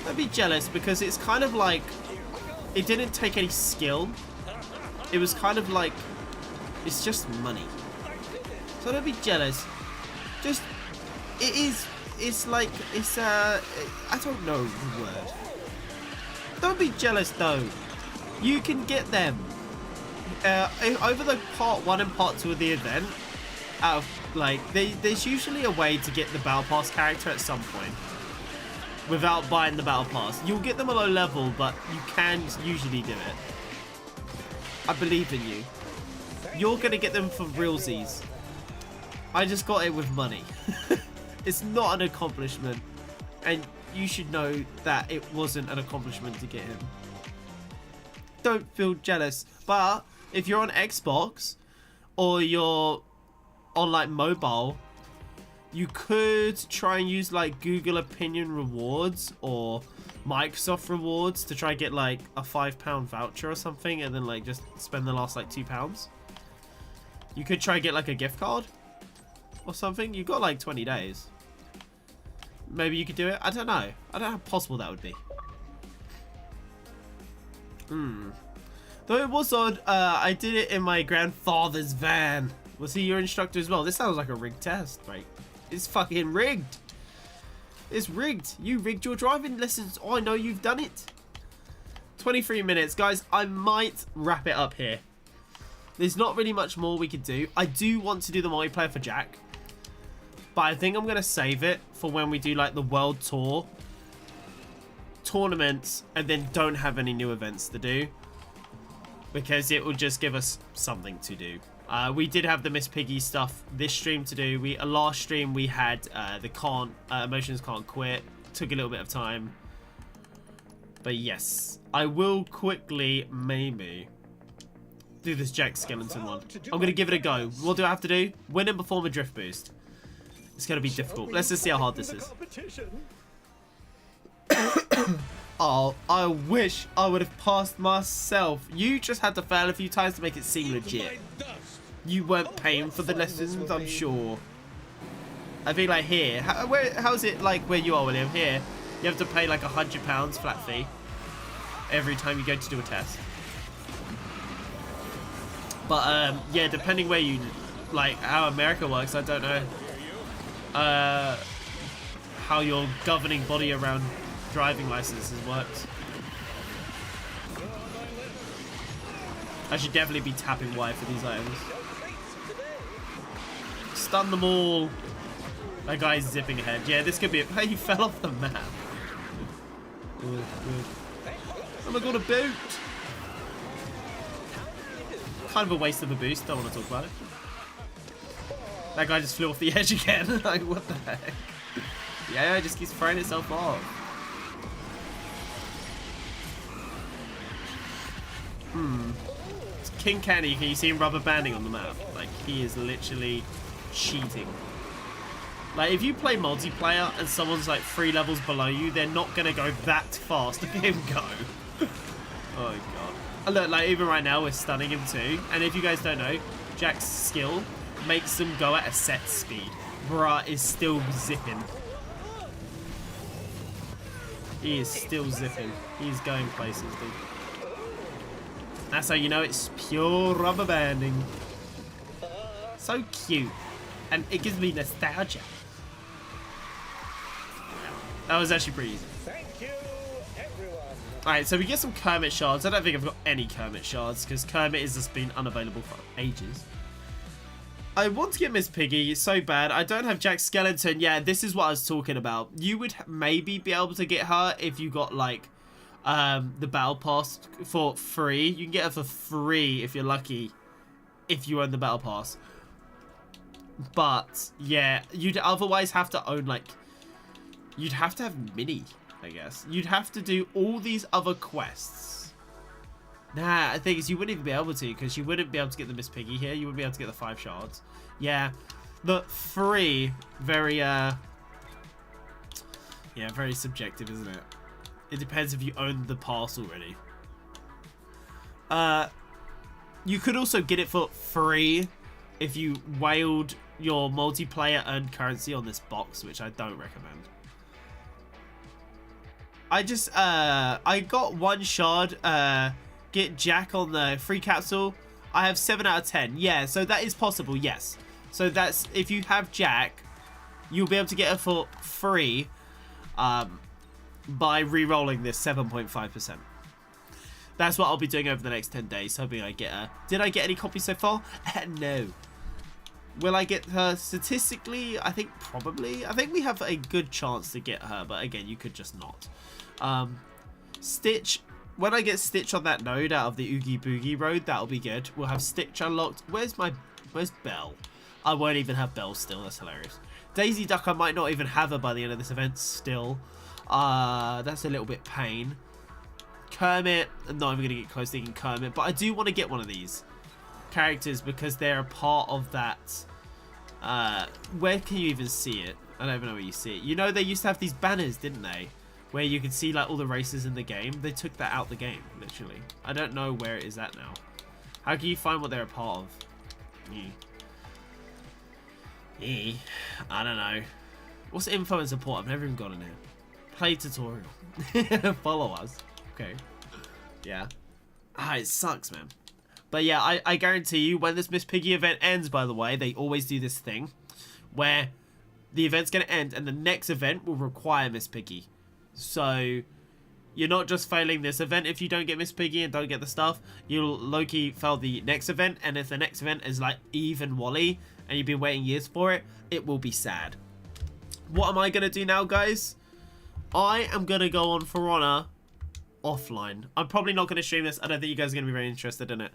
Don't be jealous, because it's kind of like it didn't take any skill. It was kind of like it's just money. So don't be jealous. Just it's like I don't know the word. Don't be jealous though. You can get them. Over the part 1 and part 2 of the event, out of there's usually a way to get the battle pass character at some point without buying the battle pass. You'll get them a low level, but you can usually do it. I believe in you. You're gonna get them for realsies. I just got it with money. It's not an accomplishment, and you should know that it wasn't an accomplishment to get him. Don't feel jealous, but if you're on Xbox or you're on like mobile, you could try and use like Google Opinion rewards or Microsoft rewards to try and get like a £5 voucher or something, and then like just spend the last like £2. You could try and get like a gift card or something. You've got like 20 days. Maybe you could do it. I don't know. I don't know how possible that would be. Though it was odd, I did it in my grandfather's van. Was he your instructor as well? This sounds like a rigged test, right? It's fucking rigged. It's rigged. You rigged your driving lessons. Oh, I know you've done it. 23 minutes. Guys, I might wrap it up here. There's not really much more we could do. I do want to do the multiplayer for Jack, but I think I'm going to save it for when we do like the world tour tournaments and then don't have any new events to do, because it will just give us something to do. We did have the Miss Piggy stuff this stream to do. Last stream we had the Emotions Can't Quit. Took a little bit of time. But yes, I will quickly maybe do this Jack Skeleton one. I'm going to give it a go. What do I have to do? Win and perform a drift boost. It's going to be difficult. Let's just see how hard this is. Oh, I wish I would have passed myself. You just had to fail a few times to make it seem legit. You weren't paying for the lessons, I'm sure. I think like here, how's it like where you are, William? Here, you have to pay like £100 flat fee every time you go to do a test. But yeah, depending where you, like how America works, I don't know. how your governing body around driving licenses works. I should definitely be tapping Y for these items. Stun them all. That guy's zipping ahead. Yeah, this could be it. Hey, he fell off the map. Good. Oh my god, a boot! Kind of a waste of a boost. Don't want to talk about it. That guy just flew off the edge again. Like, what the heck? Yeah, it just keeps throwing itself off. It's King Candy. Can you see him rubber banding on the map? Like, he is literally cheating. Like, if you play multiplayer and someone's like 3 levels below you, they're not gonna go that fast to him go. Oh god. And look, like, even right now we're stunning him too. And if you guys don't know, Jack's skill makes them go at a set speed. Bruh is still zipping. He is still zipping. He's going places, dude. That's how you know it's pure rubber banding. So cute. And it gives me nostalgia. That was actually pretty easy. Thank you, everyone. Alright, so we get some Kermit shards. I don't think I've got any Kermit shards because Kermit has just been unavailable for ages. I want to get Miss Piggy so bad. I don't have Jack Skellington. Yeah, this is what I was talking about. You would maybe be able to get her if you got like the battle pass for free. You can get her for free if you're lucky, if you own the battle pass. But yeah, you'd otherwise have to own like, you'd have to have Minnie, I guess. You'd have to do all these other quests. Nah, the thing is you wouldn't even be able to because you wouldn't be able to get the Miss Piggy here. You wouldn't be able to get the 5 shards. Yeah, the free, very yeah, very subjective, isn't it? It depends if you own the pass already. You could also get it for free if you whaled your multiplayer earned currency on this box, which I don't recommend. I just I got 1 shard. Get Jack on the free capsule. I have 7 out of 10. Yeah, so that is possible. Yes. So that's if you have Jack, you'll be able to get her for free by re-rolling this 7.5%. That's what I'll be doing over the next 10 days, hoping I get her. Did I get any copies so far? No. Will I get her statistically? I think probably. I think we have a good chance to get her, but again, you could just not. Stitch. When I get Stitch on that node out of the Oogie Boogie road, that'll be good. We'll have Stitch unlocked. Where's Belle? I won't even have Belle still. That's hilarious. Daisy Duck, I might not even have her by the end of this event still. That's a little bit pain. Kermit, I'm not even going to get close thinking Kermit, but I do want to get one of these characters because they're a part of that. Where can you even see it? I don't even know where you see it. You know, they used to have these banners, didn't they? Where you could see like all the races in the game. They took that out the game, literally. I don't know where it is at now. How can you find what they're a part of? I don't know. What's info and support? I've never even gone in here. Play tutorial. Follow us. Okay. Yeah. It sucks, man. But yeah, I guarantee you, when this Miss Piggy event ends, by the way, they always do this thing where the event's going to end and the next event will require Miss Piggy. So you're not just failing this event if you don't get Miss Piggy and don't get the stuff. You'll low-key fail the next event, and if the next event is like even Wally and you've been waiting years for it, it will be sad. What am I going to do now, guys? I am going to go on For Honor offline. I'm probably not going to stream this. I don't think you guys are going to be very interested in it.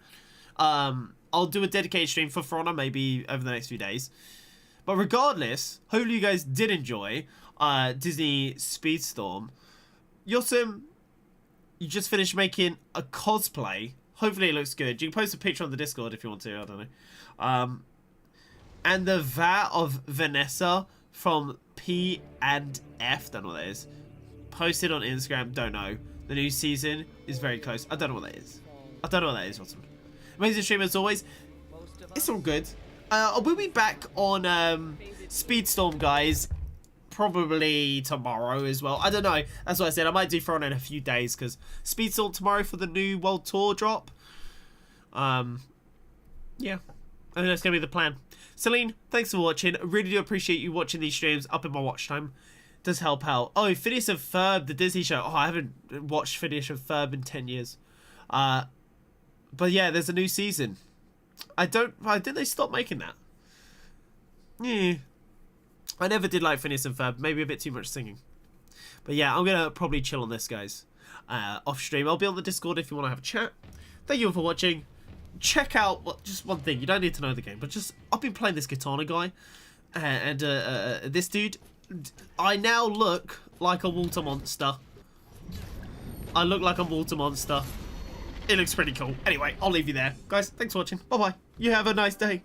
I'll do a dedicated stream for Honor maybe over the next few days. But regardless, hopefully you guys did enjoy Disney Speedstorm. Yosim, you just finished making a cosplay. Hopefully it looks good. You can post a picture on the Discord if you want to. I don't know. And the VAT of Vanessa from P and F, don't know what that is. Posted on Instagram, don't know. The new season is very close. I don't know what that is. I don't know what that is, Yosim. Amazing stream as always. It's all good. We'll be back on Speedstorm, guys. Probably tomorrow as well. I don't know. That's what I said. I might do For Honor in a few days because Speedstorm tomorrow for the new World Tour drop. Yeah. I think that's going to be the plan. Celine, thanks for watching. I really do appreciate you watching these streams up in my watch time. does help out. Oh, Phineas and Ferb, the Disney show. Oh, I haven't watched Phineas and Ferb in 10 years. But yeah, there's a new season. Did they stop making that? Yeah. I never did like Phineas and Ferb. Maybe a bit too much singing. But yeah, I'm going to probably chill on this, guys. Off stream. I'll be on the Discord if you want to have a chat. Thank you all for watching. Check out just one thing. You don't need to know the game, but just I've been playing this Katana guy. And this dude, I now look like a water monster. I look like a water monster. It looks pretty cool. Anyway, I'll leave you there. Guys, thanks for watching. Bye-bye. You have a nice day.